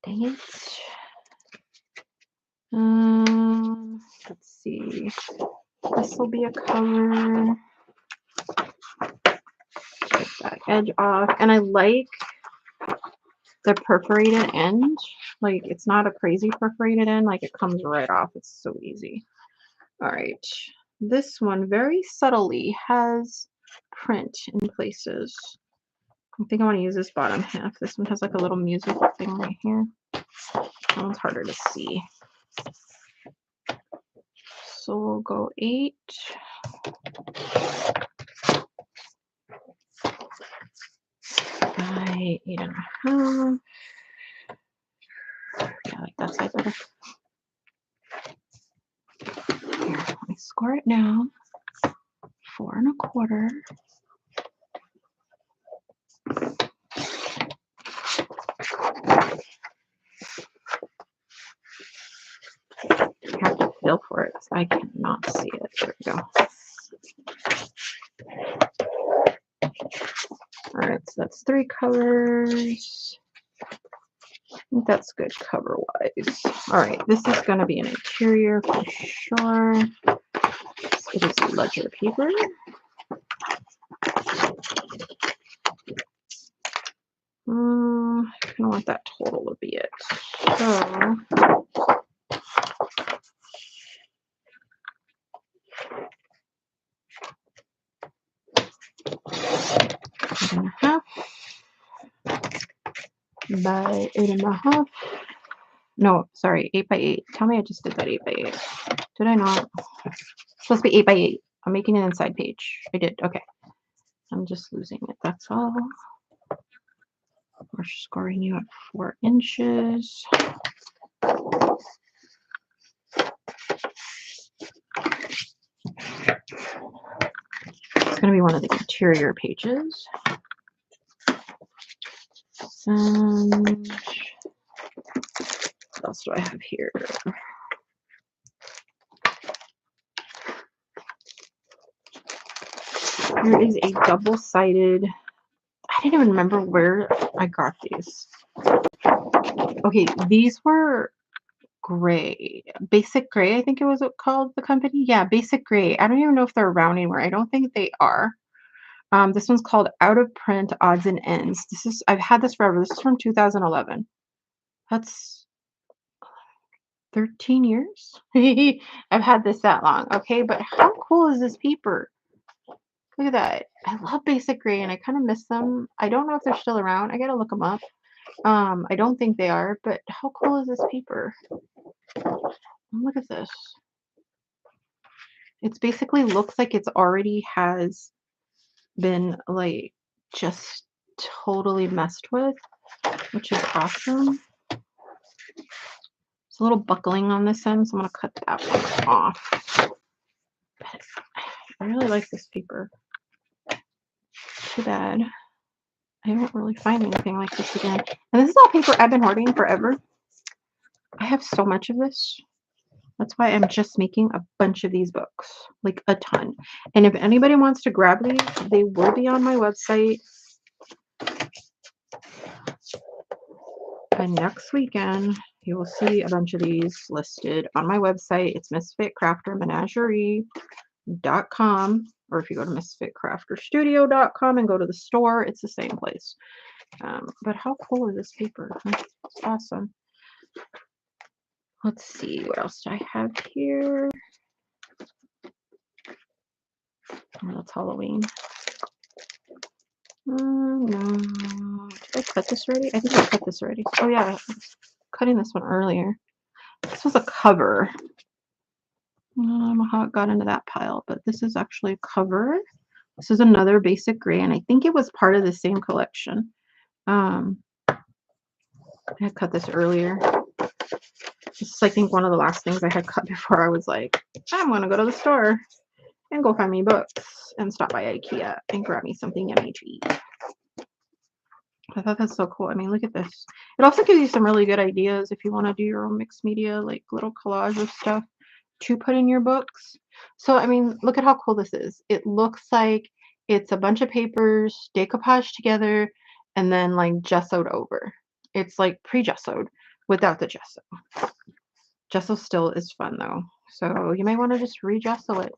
Dang it. Let's see. This will be a cover. Take that edge off. And I like the perforated end. Like, it's not a crazy perforated end. Like, it comes right off. It's so easy. All right. This one very subtly has print in places. I think I want to use this bottom half. This one has like a little music thing right here. That one's harder to see. So we'll go 8. By 8.5. Yeah, like that side better. Here, let me score it now. 4.25. I have to feel for it because I cannot see it. There we go. All right, so that's 3 colors. I think that's good cover wise. All right, this is going to be an interior for sure. It is ledger paper. I kind of want that total to be it. So and a half by 8.5. No, sorry, 8 by 8. Tell me I just did that 8 by 8. Did I not? It's supposed to be 8 by 8. I'm making an inside page. I did. Okay. I'm just losing it. That's all. We're scoring you at 4 inches. It's going to be one of the interior pages. And what else do I have here? There is a double-sided. I didn't even remember where I got these. Okay, these were gray. Basic Gray, I think it was called, the company. Yeah, Basic Gray. I don't even know if they're around anymore. I don't think they are. This one's called Out of Print Odds and Ends. I've had this forever. This is from 2011. That's 13 years. I've had this that long. Okay, but how cool is this paper? Look at that. I love Basic Gray and I kind of miss them. I don't know if they're still around. I gotta look them up. I don't think they are, but how cool is this paper? Look at this. It's basically looks like it's already has been like just totally messed with, which is awesome. There's a little buckling on this end, so I'm gonna cut that one off. I really like this paper. Too bad I don't really find anything like this again. And this is all paper I've been hoarding forever. I have so much of this. That's why I'm just making a bunch of these books, like a ton. And if anybody wants to grab these, they will be on my website. And next weekend, you will see a bunch of these listed on my website. It's misfitcraftermenagerie.com. Or if you go to misfitcrafterstudio.com and go to the store, it's the same place. But how cool is this paper? It's awesome. Let's see, what else do I have here? Oh, that's Halloween. No. Did I cut this already? I think I cut this already. Oh yeah, I was cutting this one earlier. This was a cover. I don't know how it got into that pile, but this is actually a cover. This is another basic gray, and I think it was part of the same collection. I had cut this earlier. This is, I think, one of the last things I had cut before I was like, I'm going to go to the store and go find me books and stop by IKEA and grab me something yummy to eat. I thought that's so cool. I mean, look at this. It also gives you some really good ideas if you want to do your own mixed media, like little collage of stuff to put in your books. So, I mean, look at how cool this is. It looks like it's a bunch of papers decoupaged together and then like gessoed over. It's like pre-gessoed without the gesso. Gesso still is fun though. So you may want to just re-gesso it.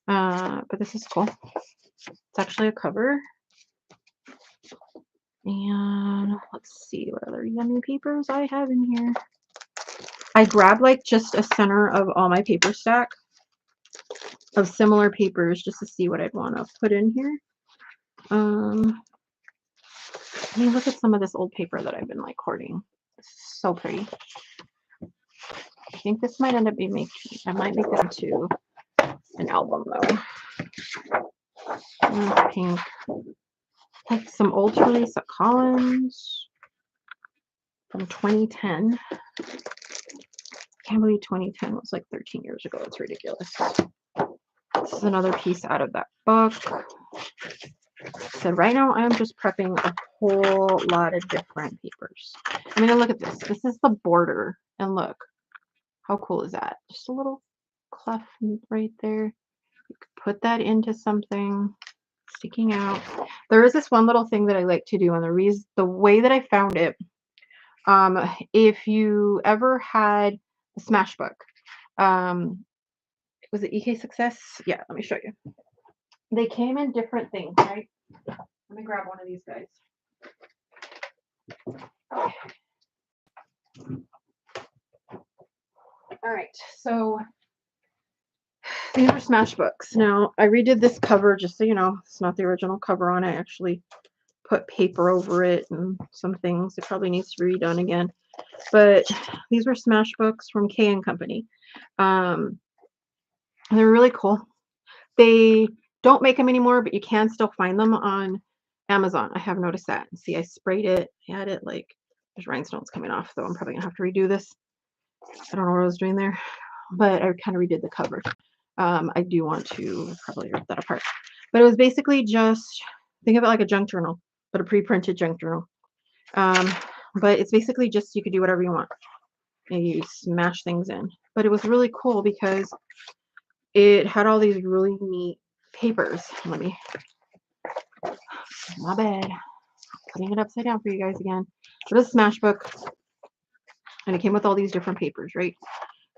But this is cool. It's actually a cover. And let's see what other yummy papers I have in here. I grabbed like just a center of all my paper stack of similar papers just to see what I'd want to put in here. I mean, look at some of this old paper that I've been like hoarding. It's so pretty. I think this might end up being making, I might make it into an album though. Pink. Like some old Teresa Collins from 2010. Can't believe 2010 was like 13 years ago. It's ridiculous. This is another piece out of that book. So right now I'm just prepping a whole lot of different papers. I mean, look at this. This is the border. And look, how cool is that? Just a little cleft right there. You could put that into something sticking out. There is this one little thing that I like to do, and the way that I found it, if you ever had a smash book, was it EK Success? Yeah, let me show you. They came in different things, right? Let me grab one of these guys. Okay. All right, so these are smash books. Now, I redid this cover just so you know, it's not the original cover on it. I actually put paper over it and some things. It probably needs to be redone again. But these were smash books from K & Company. They're really cool. They don't make them anymore, but you can still find them on Amazon. I have noticed that. See, I sprayed it. I had it like, there's rhinestones coming off, though I'm probably going to have to redo this. I don't know what I was doing there, but I kind of redid the cover. I do want to probably rip that apart. But it was basically just, think of it like a junk journal, but a pre-printed junk journal. But it's basically just, you could do whatever you want. And you smash things in. But it was really cool because it had all these really neat papers. Let me, my bad. Putting it upside down for you guys again. It was a smash book. And it came with all these different papers, right?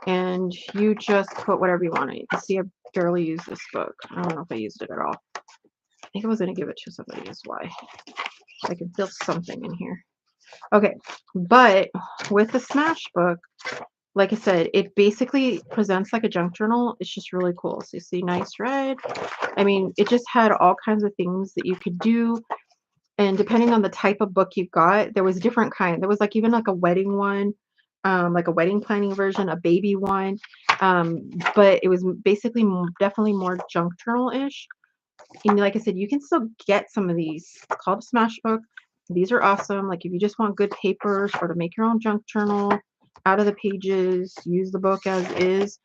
And you just put whatever you want. You can see I barely used this book. I don't know if I used it at all. I think I was going to give it to somebody. That's why. I can feel something in here. Okay. But with the smash book, like I said, it basically presents like a junk journal. It's just really cool. So you see nice red. I mean, it just had all kinds of things that you could do. And depending on the type of book you got, there was different kind. There was like even like a wedding one. like a wedding planning version, a baby one. But it was basically definitely more junk journal-ish. And like I said, you can still get some of these. It's called a Smashbook. These are awesome. Like if you just want good papers or to make your own junk journal out of the pages, use the book as is.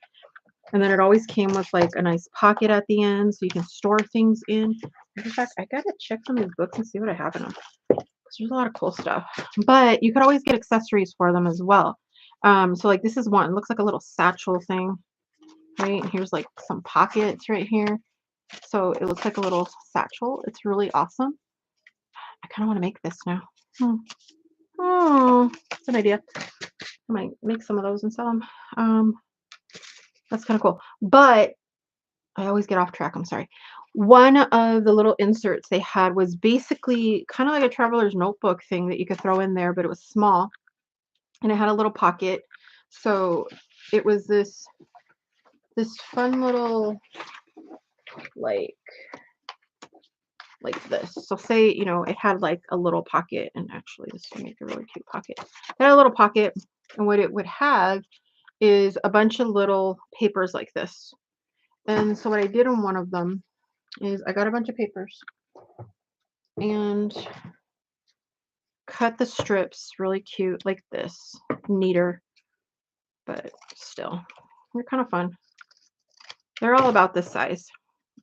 And then it always came with like a nice pocket at the end so you can store things in. In fact, I gotta check some of these books and see what I have in them. Because there's a lot of cool stuff. But you could always get accessories for them as well. So like this is one. It looks like a little satchel thing. Right? And here's like some pockets right here. So it looks like a little satchel. It's really awesome. I kind of want to make this now. Oh, that's an idea. I might make some of those and sell them. That's kind of cool. But I always get off track. I'm sorry. One of the little inserts they had was basically kind of like a traveler's notebook thing that you could throw in there, but it was small and it had a little pocket. So it was this fun little like this. So say, you know, it had like a little pocket, and actually this would make a really cute pocket. It had a little pocket, and what it would have is a bunch of little papers like this. And so what I did on one of them is I got a bunch of papers and cut the strips really cute like this. Neater, but still, they're kind of fun. They're all about this size,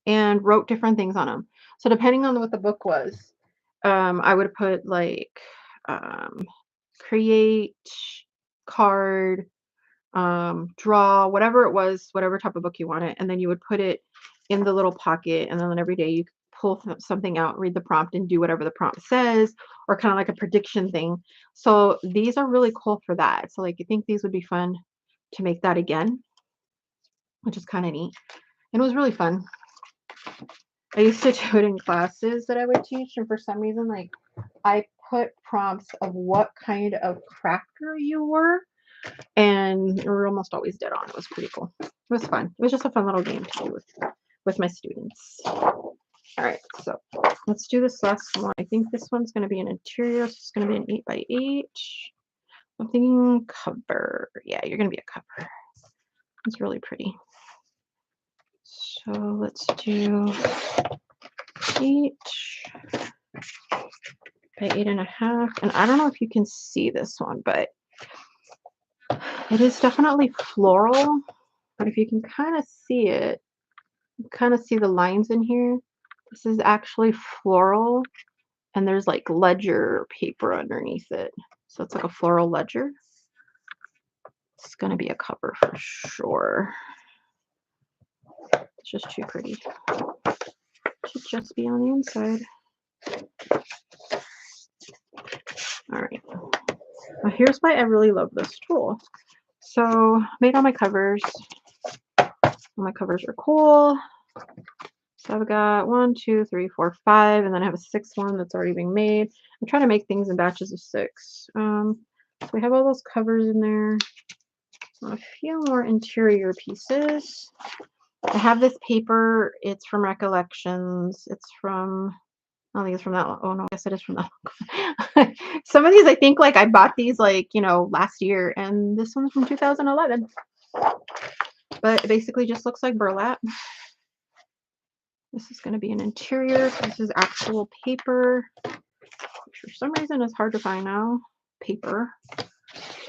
and wrote different things on them. So depending on what the book was, I would put like create, card, draw, whatever it was, whatever type of book you wanted, and then you would put it in the little pocket, and then every day you pull something out, read the prompt, and do whatever the prompt says, or kind of like a prediction thing. So these are really cool for that. So like I think these would be fun to make that again, which is kind of neat. And it was really fun. I used to do it in classes that I would teach, and for some reason, like I put prompts of what kind of crafter you were, and we were almost always dead on. It was pretty cool. It was fun. It was just a fun little game to do with my students. All right, so let's do this last one. I think this one's going to be an interior. So it's going to be an 8x8. I'm thinking cover. Yeah, you're going to be a cover. It's really pretty. So let's do 8 by 8.5. And I don't know if you can see this one, but it is definitely floral. But if you can kind of see it, you kind of see the lines in here. This is actually floral, and there's like ledger paper underneath it. So it's like a floral ledger. It's going to be a cover for sure. It's just too pretty. Should just be on the inside. All right. Now here's why I really love this tool. So made all my covers. All my covers are cool. So I've got 1, 2, 3, 4, 5, and then I have a 6th one that's already being made. I'm trying to make things in batches of 6. So we have all those covers in there. A few more interior pieces. I have this paper. It's from Recollections. It's from, I don't think it's from that one. Oh no, yes it is from that one. Some of these I think like I bought these like, you know, last year, and this one's from 2011. But it basically just looks like burlap. This is going to be an interior. This is actual paper, which for some reason is hard to find now. Paper.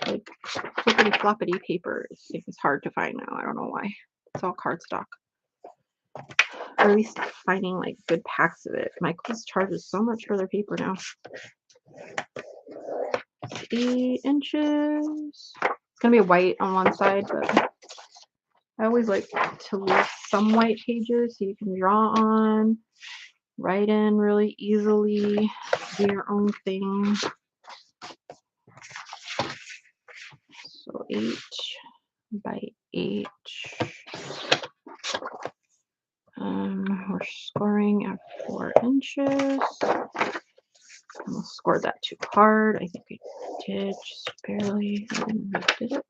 Like flippity floppity paper is hard to find now. I don't know why. It's all cardstock. Or at least finding like good packs of it. Michael's charges so much for their paper now. 8 inches. It's gonna be a white on one side, but I always like to leave some white pages so you can draw on, write in really easily, do your own thing. So 8 by 8. We're scoring at 4 inches. I almost scored that too hard. I think I did just barely. I did it.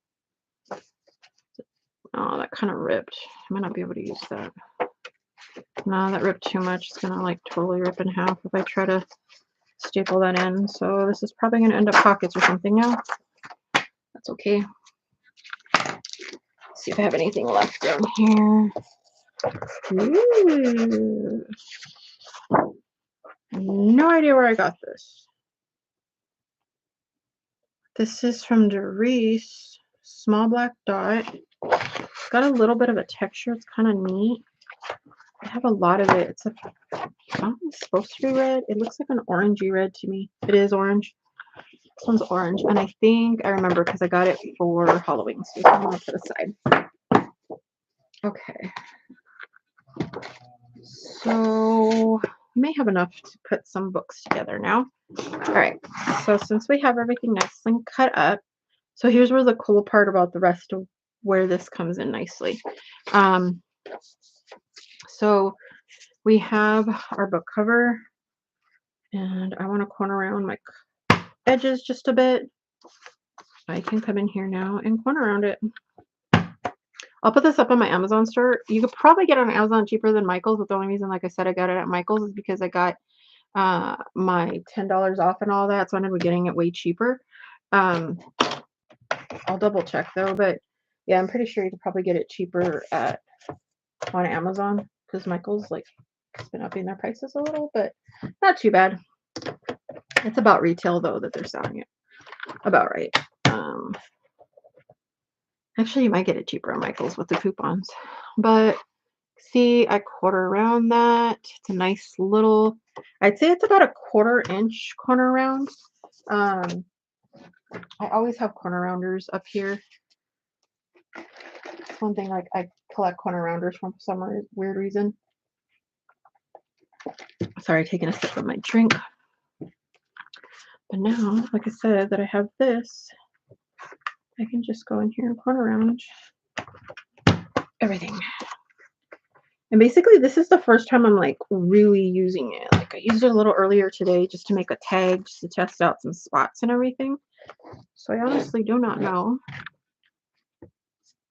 Oh, that kind of ripped. I might not be able to use that. No, that ripped too much. It's gonna like totally rip in half if I try to staple that in. So this is probably gonna end up pockets or something now. That's That's okay. See if I have anything left down here. Ooh. No idea where I got this. This is from Doris. Small black dot. It's got a little bit of a texture. It's kind of neat. I have a lot of it. It's supposed to be red. It looks like an orangey red to me. It is orange. This one's orange. And I think I remember because I got it for Halloween. So I'm going to put aside. Okay. So I may have enough to put some books together now. All right. So since we have everything nicely cut up, so here's where the cool part about the rest of where this comes in nicely. So we have our book cover, and I want to corner around my edges just a bit. I can come in here now and corner around it. I'll put this up on my Amazon store. You could probably get it on Amazon cheaper than Michael's, but the only reason, like I said, I got it at Michael's is because I got my $10 off and all that, so I ended up getting it way cheaper. I'll double check though, but yeah, I'm pretty sure you could probably get it cheaper on Amazon because Michael's like has been upping their prices a little, but not too bad. It's about retail though that they're selling it. About right. Actually, you might get it cheaper on Michael's with the coupons. But see, I quarter around that. It's a nice little, I'd say it's about a 1/4 inch corner round. I always have corner rounders up here. It's one thing, like I collect corner rounders for some weird reason. Sorry, taking a sip of my drink. But now, like I said, that I have this, I can just go in here and corner around everything. And basically, this is the first time I'm like really using it. Like I used it a little earlier today just to make a tag, just to test out some spots and everything. So I honestly do not know.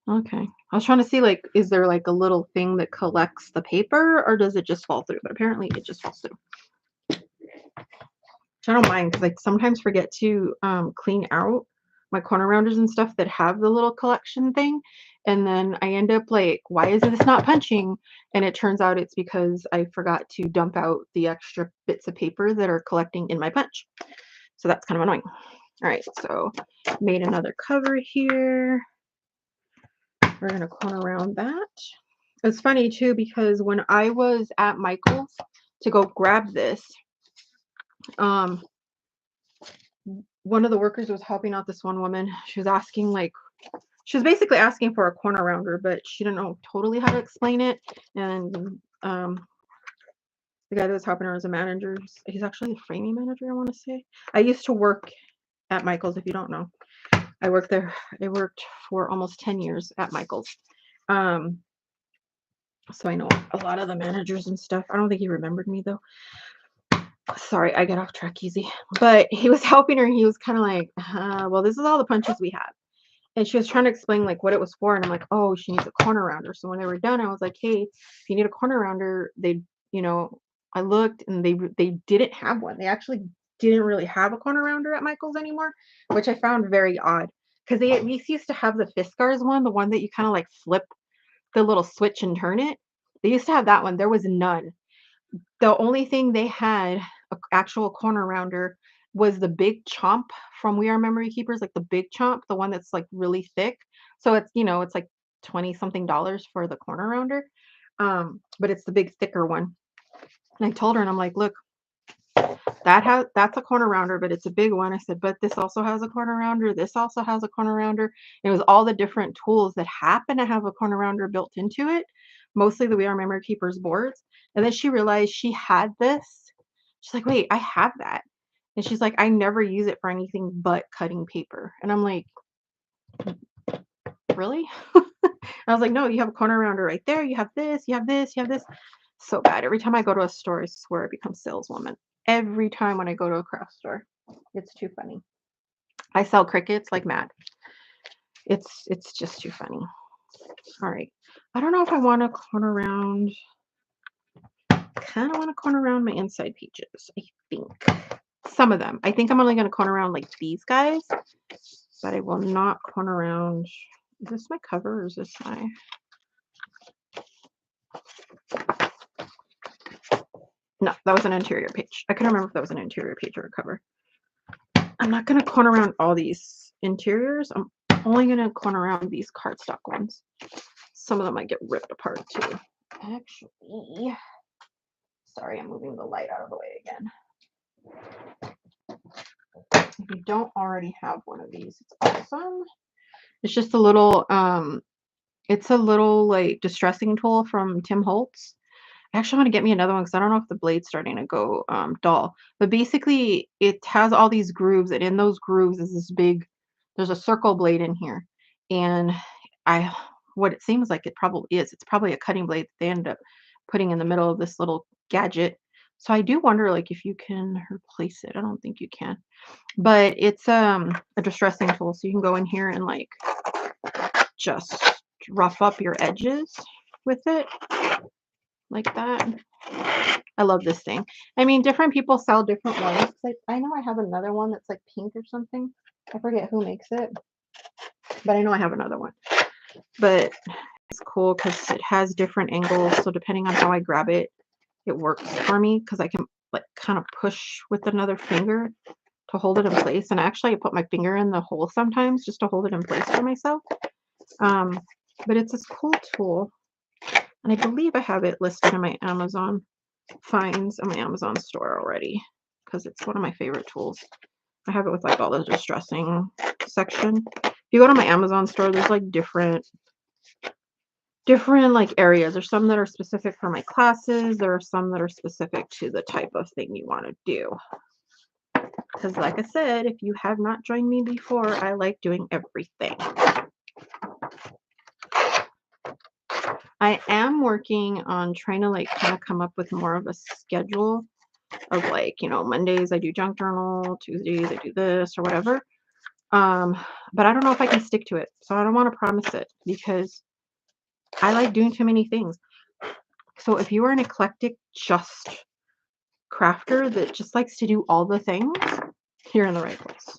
Okay. I was trying to see, like, is there like a little thing that collects the paper or does it just fall through? But apparently it just falls through. Which I don't mind because I sometimes forget to clean out my corner rounders and stuff that have the little collection thing. And then I end up like, why is this not punching? And it turns out it's because I forgot to dump out the extra bits of paper that are collecting in my punch. So that's kind of annoying. All right, so made another cover here. We're going to corner around that. It's funny too because when I was at Michael's to go grab this, one of the workers was helping out this one woman. She was asking, like, she was basically asking for a corner rounder, but she didn't know totally how to explain it. And the guy that was helping her was a manager. He's actually a framing manager, I want to say. I used to work at Michael's, if you don't know. I worked there. I worked for almost 10 years at Michael's. So I know a lot of the managers and stuff. I don't think he remembered me though. Sorry, I get off track easy. But he was helping her. He was kind of like, well, this is all the punches we have. And she was trying to explain like what it was for. And I'm like, oh, she needs a corner rounder. So when they were done, I was like, hey, if you need a corner rounder, I looked and they didn't have one. They actually didn't really have a corner rounder at Michael's anymore, which I found very odd. Because they at least used to have the Fiskars one, the one that you kind of like flip the little switch and turn it. They used to have that one. There was none. The only thing they had, an actual corner rounder, was the big chomp from We Are Memory Keepers, like the big chomp, the one that's like really thick. So it's like 20 something dollars for the corner rounder. But it's the big thicker one. And I told her, and I'm like, look, that's a corner rounder, but it's a big one. I said, but this also has a corner rounder. This also has a corner rounder. And it was all the different tools that happen to have a corner rounder built into it, mostly the We Are Memory Keepers boards. And then she realized she had this. She's like, wait, I have that. And she's like, I never use it for anything but cutting paper. And I'm like, really? I was like, no, you have a corner rounder right there. You have this, you have this, you have this. So bad. Every time I go to a store, I swear I become saleswoman. Every time when I go to a craft store. It's too funny. I sell crickets like mad. It's just too funny. All right. I don't know if I want to corner around. Kind of want to corner around my inside peaches, I think. Some of them. I think I'm only going to corner around like these guys. but I will not corner around. Is this my cover or is this my... No, that was an interior page. I couldn't remember if that was an interior page or a cover. I'm not going to corner around all these interiors. I'm only going to corner around these cardstock ones. Some of them might get ripped apart too. Actually, sorry, I'm moving the light out of the way again. If you don't already have one of these, it's awesome. It's just a little, it's a little like distressing tool from Tim Holtz. I actually want to get me another one because I don't know if the blade's starting to go dull. But basically, it has all these grooves, and in those grooves is this big, there's a circle blade in here. And what it seems like it probably is, it's probably a cutting blade that they end up putting in the middle of this little gadget. So I do wonder like if you can replace it. I don't think you can. But it's a distressing tool. So you can go in here and like just rough up your edges with it. Like that. I love this thing. I mean, different people sell different ones. Like, I know I have another one that's like pink or something. I forget who makes it, but I know I have another one. But it's cool because it has different angles. So depending on how I grab it, it works for me because I can like kind of push with another finger to hold it in place. And actually, I put my finger in the hole sometimes just to hold it in place for myself. But it's this cool tool. And I believe I have it listed in my Amazon finds in my Amazon store already because it's one of my favorite tools. I have it with like all the distressing section. If you go to my Amazon store, there's like different like areas. There's some that are specific for my classes. There are some that are specific to the type of thing you want to do. Because like I said, if you have not joined me before, I like doing everything. I am working on trying to like kind of come up with more of a schedule of like, you know, Mondays I do junk journal, Tuesdays I do this or whatever. But I don't know if I can stick to it. So I don't want to promise it because I like doing too many things. So if you are an eclectic just crafter that just likes to do all the things, you're in the right place.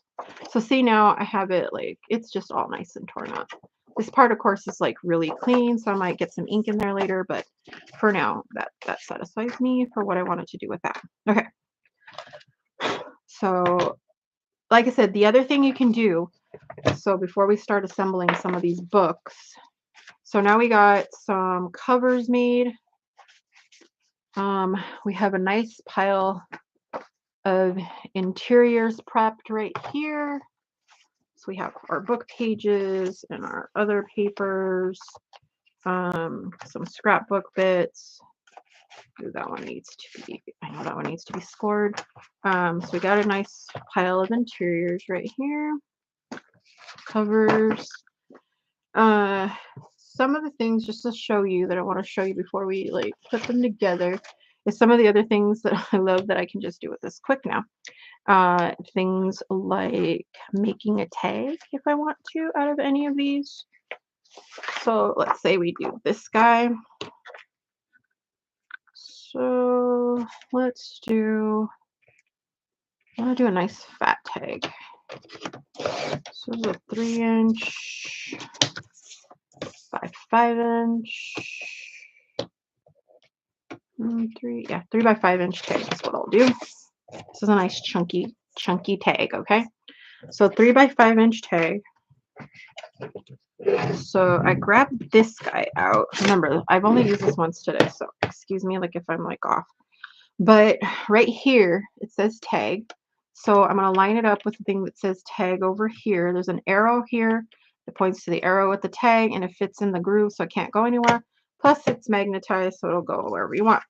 So see, now I have it like, it's just all nice and torn up. This part, of course, is like really clean, so I might get some ink in there later, but for now, that satisfies me for what I wanted to do with that. Okay. So, like I said, the other thing you can do, so before we start assembling some of these books, so now we got some covers made. We have a nice pile of interiors prepped right here. So we have our book pages and our other papers, some scrapbook bits. Ooh, that one needs to be, I know that one needs to be scored. So we got a nice pile of interiors right here. Covers. Some of the things just to show you that I want to show you before we like put them together is some of the other things that I love that I can just do with this quick now. Things like making a tag if I want to out of any of these. So let's say we do this guy. So let's do, I want to do a nice fat tag. So this is a 3" by 5" 3 by 5" tag is what I'll do. This is a nice chunky tag, okay? So 3 by 5" tag. So I grabbed this guy out. Remember, I've only used this once today, so excuse me like if I'm like off. But right here, it says tag. So I'm going to line it up with the thing that says tag over here. There's an arrow here that points to the arrow with the tag, and it fits in the groove so it can't go anywhere. Plus, it's magnetized, so it'll go wherever you want.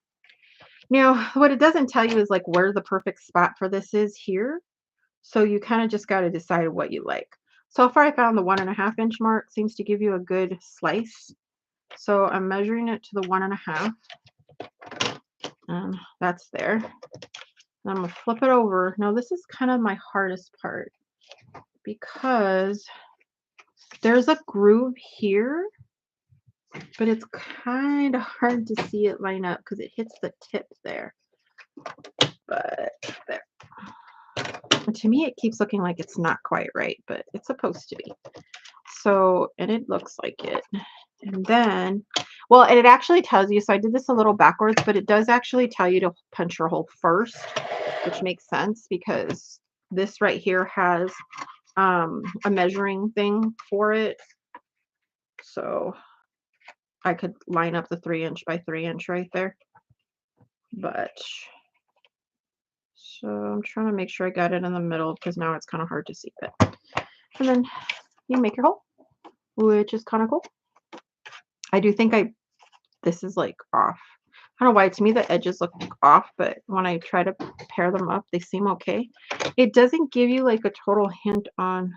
Now, what it doesn't tell you is like where the perfect spot for this is here. So you kind of just got to decide what you like. So far, I found the 1.5" mark seems to give you a good slice. So I'm measuring it to the 1.5. And that's there. And I'm going to flip it over. Now, this is kind of my hardest part because there's a groove here, but it's kind of hard to see it line up because it hits the tip there. But there. And to me, it keeps looking like it's not quite right, but it's supposed to be. So, and it looks like it. And then, well, and it actually tells you, so I did this a little backwards, but it does actually tell you to punch your hole first, which makes sense because this right here has a measuring thing for it. So I could line up the 3" by 3" right there. But so I'm trying to make sure I got it in the middle because now it's kind of hard to see it. And then you make your hole, which is kind of cool. I do think this is like off. I don't know why, to me the edges look off, but when I try to pair them up, they seem okay. It doesn't give you like a total hint on,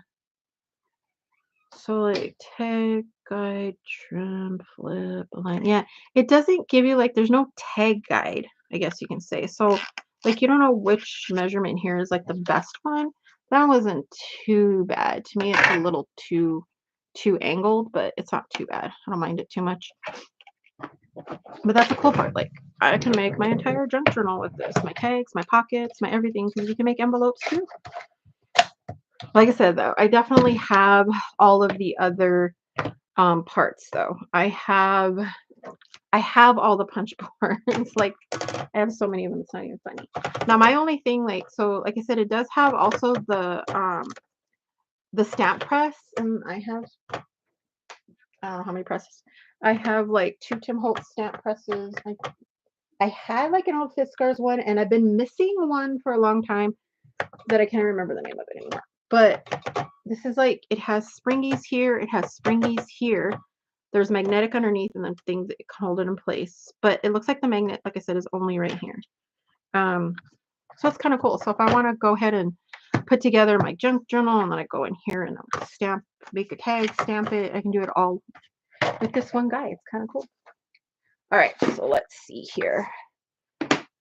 so like tag, guide, trim, flip, align. Yeah, it doesn't give you like, there's no tag guide, I guess you can say. So like you don't know which measurement here is like the best one. That wasn't too bad. To me, it's a little too angled, but it's not too bad. I don't mind it too much. But that's the cool part. Like I can make my entire junk journal with this. My tags, my pockets, my everything, because you can make envelopes too. Like I said, though, I definitely have all of the other parts though. I have all the punch boards. Like I have so many of them, it's not even funny. Now my only thing, like, so like I said, it does have also the stamp press, and I have, I don't know how many presses. I have like 2 Tim Holtz stamp presses. I had like an old Fiskars one, and I've been missing one for a long time that I can't remember the name of it anymore. But this is like, it has springies here, it has springies here. There's magnetic underneath, and then things that hold it in place. But it looks like the magnet, like I said, is only right here. So it's kind of cool. So if I want to go ahead and put together my junk journal, and then I go in here and I'll stamp, make a tag, stamp it, I can do it all with this one guy. It's kind of cool. All right, so let's see here.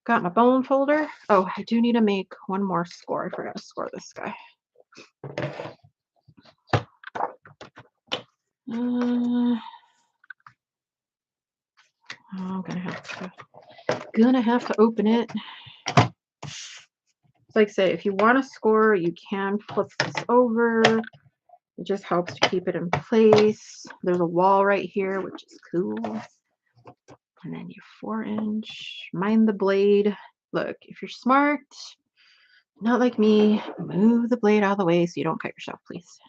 Got my bone folder. Oh, I do need to make one more score. I forgot to score this guy. I'm gonna have to open it. Like I say, if you want to score, you can flip this over. It just helps to keep it in place. There's a wall right here, which is cool. And then your 4" mind the blade. Look, if you're smart, not like me, move the blade out of the way so you don't cut yourself, please.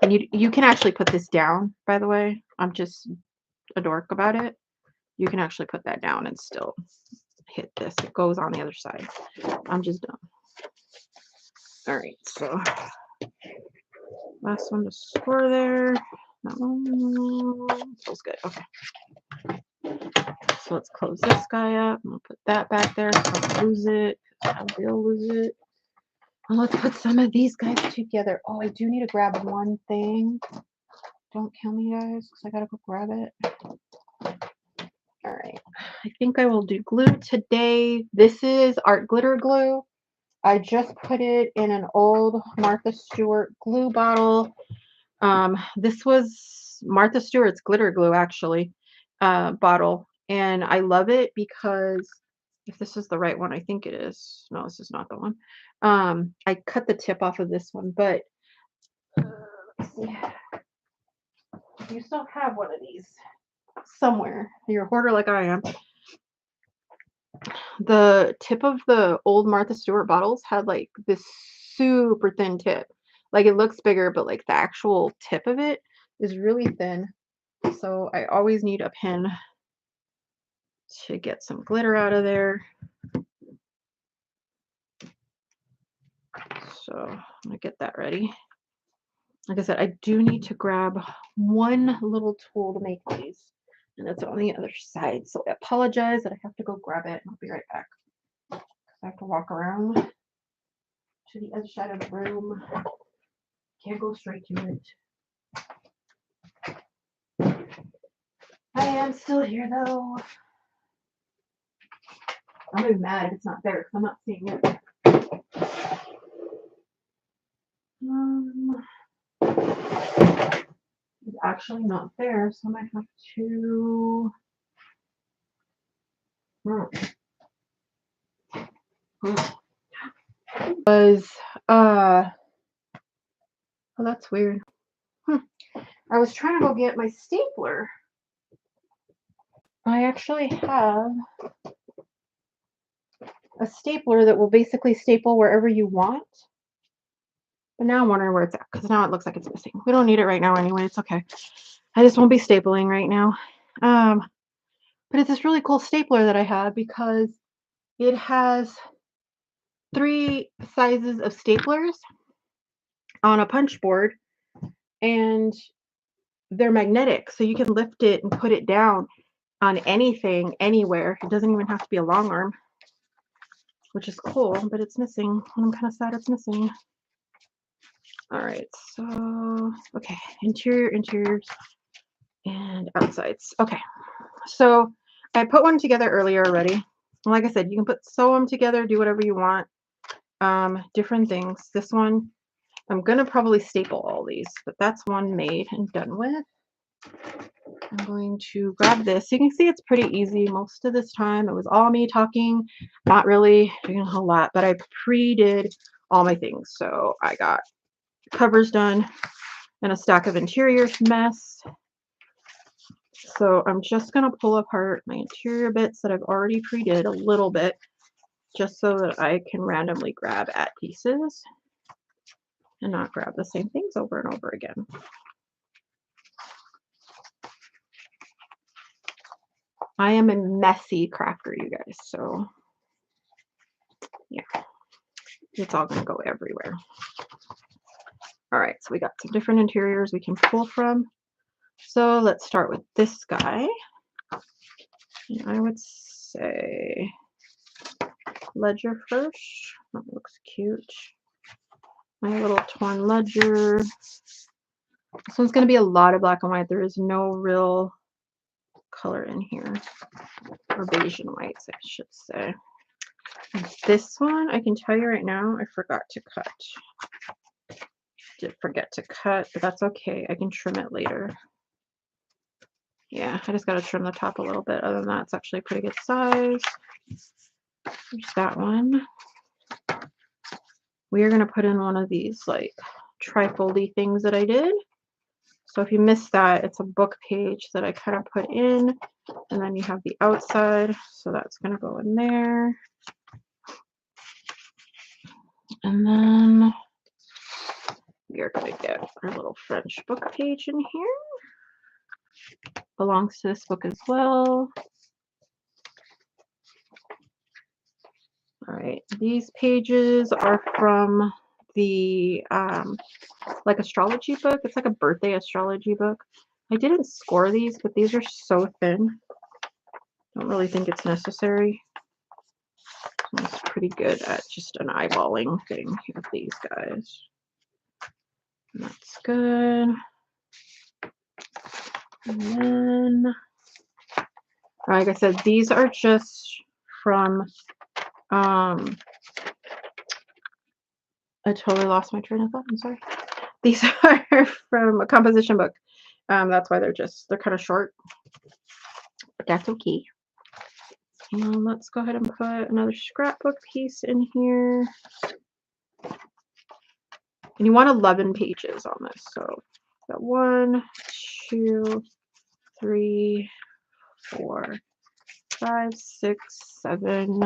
And you can actually put this down, by the way. I'm just a dork about it. You can actually put that down and still hit this. It goes on the other side. I'm just dumb. All right, so last one to score there. That one feels good. Okay. So let's close this guy up. I'm gonna put that back there so I don't lose it. I will lose it. And let's put some of these guys together. Oh, I do need to grab one thing. Don't kill me, guys, because I gotta go grab it. All right. I think I will do glue today. This is art glitter glue. I just put it in an old Martha Stewart glue bottle. This was Martha Stewart's glitter glue, actually, bottle. And I love it because, if this is the right one, I think it is. No, this is not the one. I cut the tip off of this one, but let's see. You still have one of these somewhere. You're a hoarder like I am. The tip of the old Martha Stewart bottles had like this super thin tip. Like it looks bigger, but like the actual tip of it is really thin. So I always need a pin to get some glitter out of there. So I'm gonna get that ready. Like I said, I do need to grab one little tool to make these, and that's on the other side. So I apologize that I have to go grab it, and I'll be right back. I have to walk around to the other side of the room. Can't go straight to it. I am still here though. I'm gonna be mad if it's not there because I'm not seeing it. It's actually not there, so I might have to. was, oh, that's weird. I was trying to go get my stapler. I actually have a stapler that will basically staple wherever you want. But now I'm wondering where it's at because now it looks like it's missing. We don't need it right now anyway. It's okay. I just won't be stapling right now. But it's this really cool stapler that I have because it has 3 sizes of staplers on a punch board, and they're magnetic, so you can lift it and put it down on anything, anywhere. It doesn't even have to be a long arm, which is cool, but it's missing. I'm kind of sad it's missing. All right, so, okay, interiors, and outsides. Okay, so I put one together earlier already. Like I said, you can sew them together, do whatever you want. Different things. This one, I'm gonna probably staple all these, but that's one made and done with. I'm going to grab this. You can see it's pretty easy. Most of this time it was all me talking, not really doing a whole lot, but I pre-did all my things. So I got covers done and a stack of interiors mess. So I'm just gonna pull apart my interior bits that I've already pre-did a little bit, just so that I can randomly grab at pieces and not grab the same things over and over again. I am a messy crafter, you guys, so yeah, it's all gonna go everywhere. All right, so we got some different interiors we can pull from. So let's start with this guy. And I would say ledger first. That looks cute. My little torn ledger. This one's going to be a lot of black and white. There is no real color in here, or beige and whites, I should say. And this one, I can tell you right now, I forgot to cut. Did forget to cut, but that's okay. I can trim it later. Yeah, I just got to trim the top a little bit. Other than that, it's actually a pretty good size. There's that one. We are going to put in one of these like trifoldy things that I did. So if you missed that, it's a book page that I kind of put in, and then you have the outside. So that's going to go in there. And then we are going to get our little French book page in here. Belongs to this book as well. All right, these pages are from the like astrology book. It's like a birthday astrology book. I didn't score these, but these are so thin. Don't really think it's necessary. It's pretty good at just an eyeballing thing of these guys. And that's good. And then, like I said, these are just from I totally lost my train of thought. I'm sorry. These are from a composition book. That's why they're kind of short, but that's okay. And let's go ahead and put another scrapbook piece in here. And you want 11 pages on this. So got 1, 2, 3, 4, 5, 6, 7.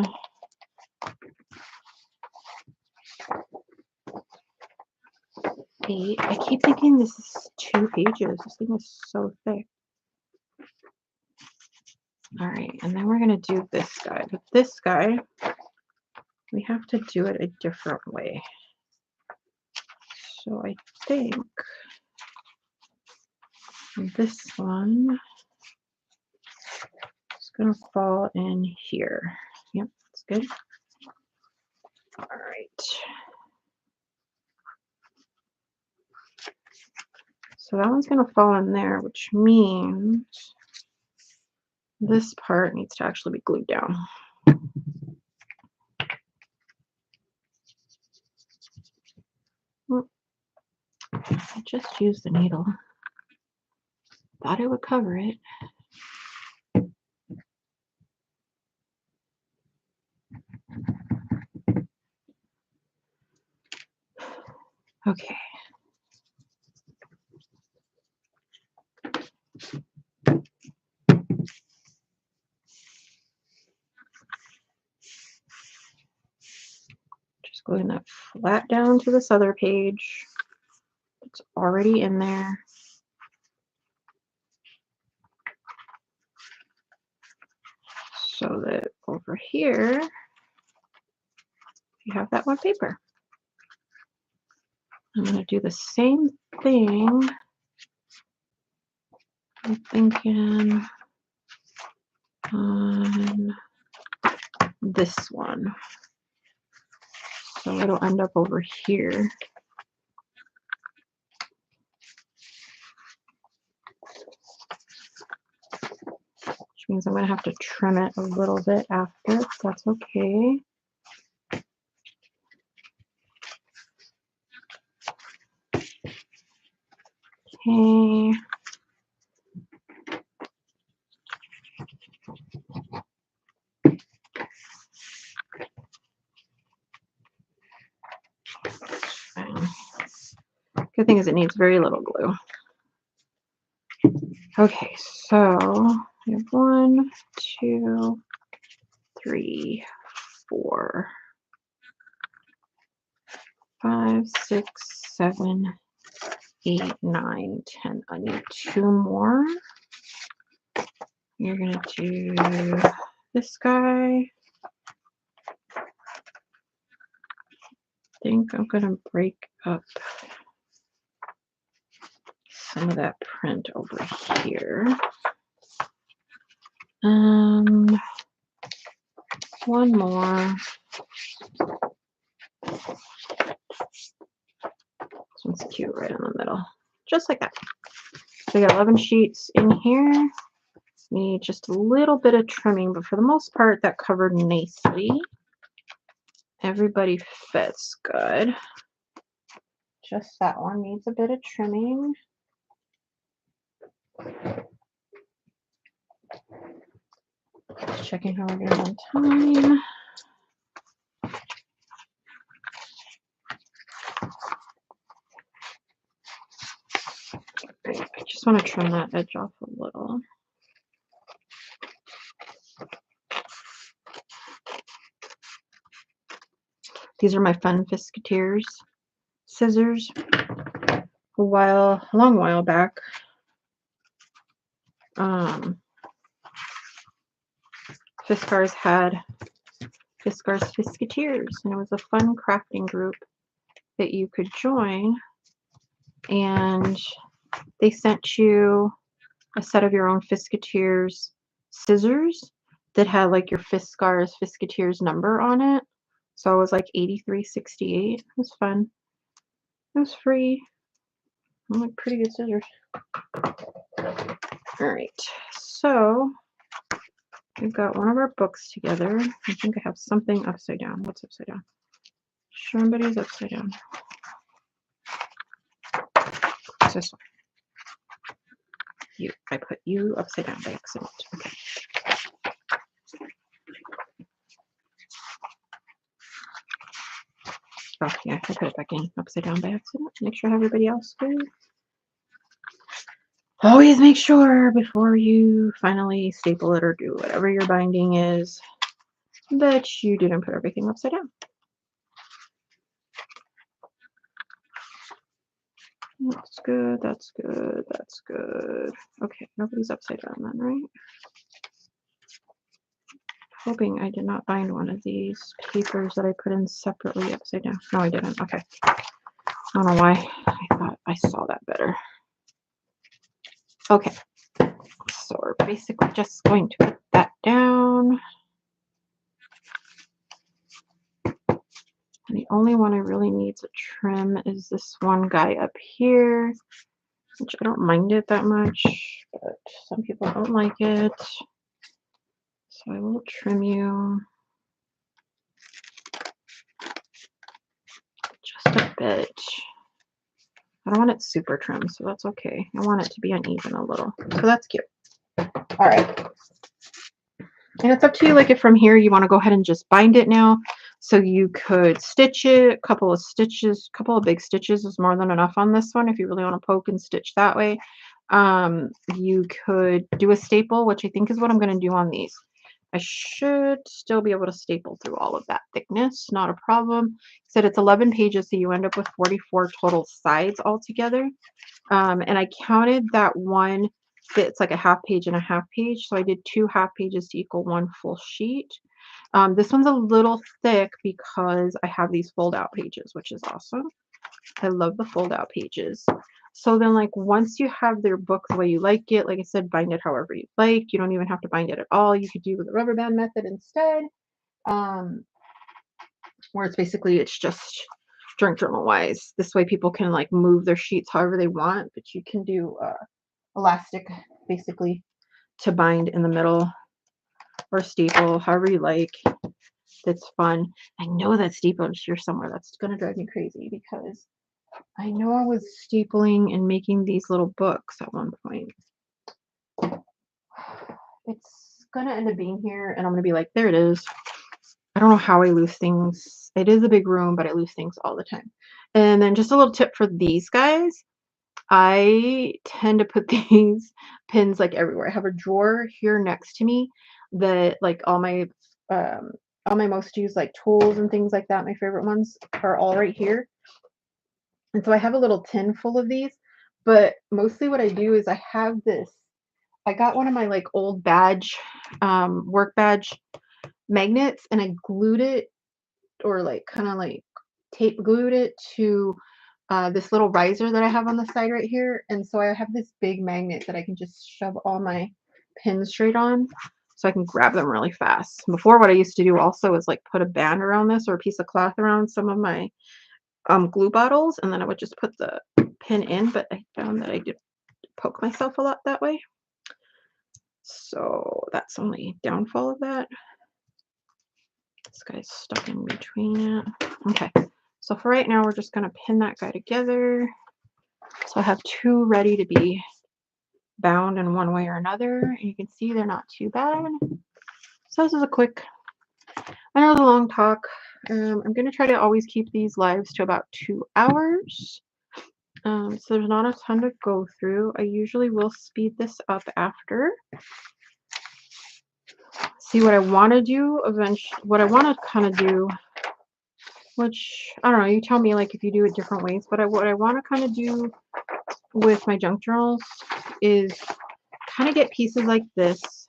8. I keep thinking this is 2 pages. This thing is so thick. All right, and then we're going to do this guy. But this guy, we have to do it a different way. So I think this one is going to fall in here. Yep, that's good. All right. So that one's going to fall in there, which means this part needs to actually be glued down. I just used the needle. Thought it would cover it. flat down to this other page. It's already in there. So that over here, you have that one paper. I'm going to do the same thing. I'm thinking on this one. So it'll end up over here. Which means I'm going to have to trim it a little bit after, if that's okay. Okay. Good thing is it needs very little glue. Okay, so we have 1, 2, 3, 4, 5, 6, 7, 8, 9, 10. I need 2 more. You're gonna do this guy. I think I'm gonna break up some of that print over here. One more. This one's cute right in the middle. Just like that. So we got 11 sheets in here. Need just a little bit of trimming, but for the most part, that covered nicely. Everybody fits good. Just that one needs a bit of trimming. Just checking how we're doing on time. I just want to trim that edge off a little. These are my Fun Fisketeers scissors. A long while back, Fiskars had Fiskars Fisketeers, and it was a fun crafting group that you could join, and they sent you a set of your own Fisketeers scissors that had like your Fiskars Fisketeers number on it. So it was like 8368. It was fun. It was free. I'm like pretty good scissors. All right, so we've got one of our books together. I think I have something upside down. What's upside down? Somebody's upside down. What's this one? You. I put you upside down by accident. Okay. Oh, yeah, I put it back in upside down by accident. Make sure everybody else good. Always make sure before you finally staple it or do whatever your binding is that you didn't put everything upside down. That's good, that's good, that's good. Okay, nobody's upside down then, right? Hoping I did not bind one of these papers that I put in separately upside down. No, I didn't. Okay. I don't know why I thought I saw that better. Okay. So we're basically just going to put that down. And the only one I really needs a trim is this one guy up here, which I don't mind it that much, but some people don't like it. So I will trim you just a bit. I don't want it super trim, so that's okay. I want it to be uneven a little. So that's cute. All right. And it's up to you, like if from here you want to go ahead and just bind it now. So you could stitch it, a couple of stitches, a couple of big stitches is more than enough on this one if you really want to poke and stitch that way. You could do a staple, which I think is what I'm going to do on these. I should still be able to staple through all of that thickness, not a problem. Said it's 11 pages, so you end up with 44 total sides altogether. And I counted that one fits like a half page and a half page, so I did 2 half pages to equal 1 full sheet. This one's a little thick because I have these fold out pages, which is awesome. I love the fold out pages. So then like once you have their book the way you like it, like I said, bind it however you like. You don't even have to bind it at all. You could do the rubber band method instead. Um, where it's just junk journal wise. This way people can like move their sheets however they want, but you can do elastic basically to bind in the middle or staple however you like. That's fun. I know that staple is here somewhere. That's gonna drive me crazy because I know I was stapling and making these little books at one point. It's gonna end up being here and I'm gonna be like, there it is. I don't know how I lose things. It is a big room, but I lose things all the time. And then just a little tip for these guys. I tend to put these pins like everywhere. I have a drawer here next to me that like all my most used like tools and things like that, my favorite ones are all right here. And so I have a little tin full of these, but mostly what I do is I have this. I got one of my like old work badge magnets, and I glued it or like kind of like tape glued it to this little riser that I have on the side right here. And so I have this big magnet that I can just shove all my pins straight on so I can grab them really fast. Before, what I used to do also is like put a band around this or a piece of cloth around some of my glue bottles, and then I would just put the pin in, but I found that I did poke myself a lot that way. So that's only downfall of that. This guy's stuck in between it. Okay, so for right now, we're just going to pin that guy together. So I have 2 ready to be bound in one way or another. And you can see they're not too bad. So this is a quick, another long talk. I'm going to try to always keep these lives to about 2 hours. So there's not a ton to go through. I usually will speed this up after. See what I want to do eventually, what I want to kind of do, which I don't know, you tell me like if you do it different ways, but what I want to kind of do with my junk journals is kind of get pieces like this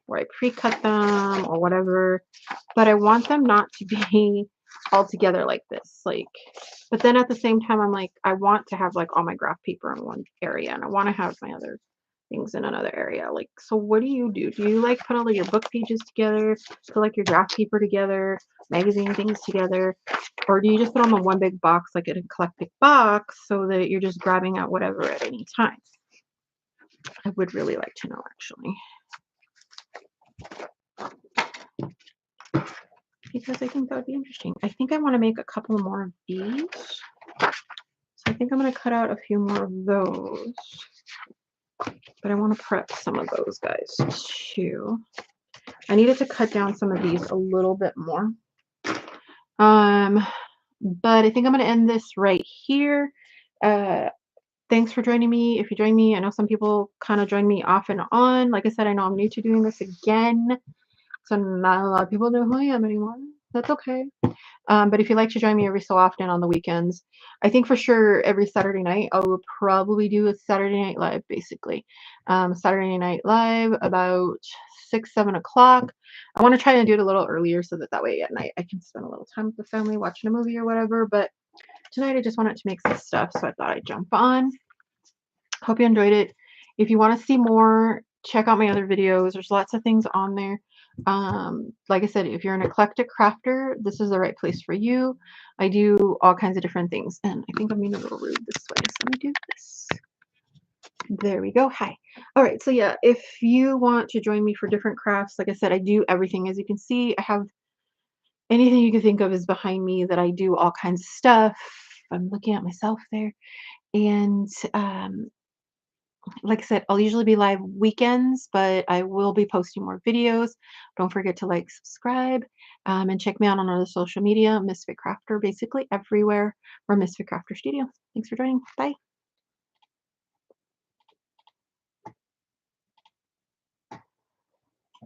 where I pre-cut them or whatever, but I want them not to be all together like this, like, but then at the same time I'm like, I want to have like all my graph paper in one area and I want to have my other things in another area. Like, so what do you do? Do you like put all of your book pages together, put like your graph paper together, magazine things together, or do you just put them in one big box, like an eclectic box, so that you're just grabbing out whatever at any time? I would really like to know, actually, because I think that would be interesting. I think I want to make a couple more of these, so I think I'm going to cut out a few more of those, but I want to prep some of those guys too. I needed to cut down some of these a little bit more. But I think I'm going to end this right here. Thanks for joining me. If you join me, I know some people kind of join me off and on. Like I said, I know I'm new to doing this again, so not a lot of people know who I am anymore. That's okay. But if you like to join me every so often on the weekends, I think for sure every Saturday night, I will probably do a Saturday Night Live, basically. Saturday Night Live about 6, 7 o'clock. I want to try and do it a little earlier so that way at night I can spend a little time with the family watching a movie or whatever. But tonight I just wanted to make some stuff, so I thought I'd jump on. Hope you enjoyed it. If you want to see more, check out my other videos. There's lots of things on there. Like I said, if you're an eclectic crafter, this is the right place for you. I do all kinds of different things, and I think I'm being a little rude this way, so let me do this. There we go. Hi. All right, so yeah, if you want to join me for different crafts, like I said, I do everything. As you can see, I have anything you can think of is behind me that I do all kinds of stuff. I'm looking at myself there, and like I said, I'll usually be live weekends, but I will be posting more videos. Don't forget to like, subscribe, and check me out on other social media, Misfit Crafter, basically everywhere, or Misfit Crafter Studio. Thanks for joining. Bye.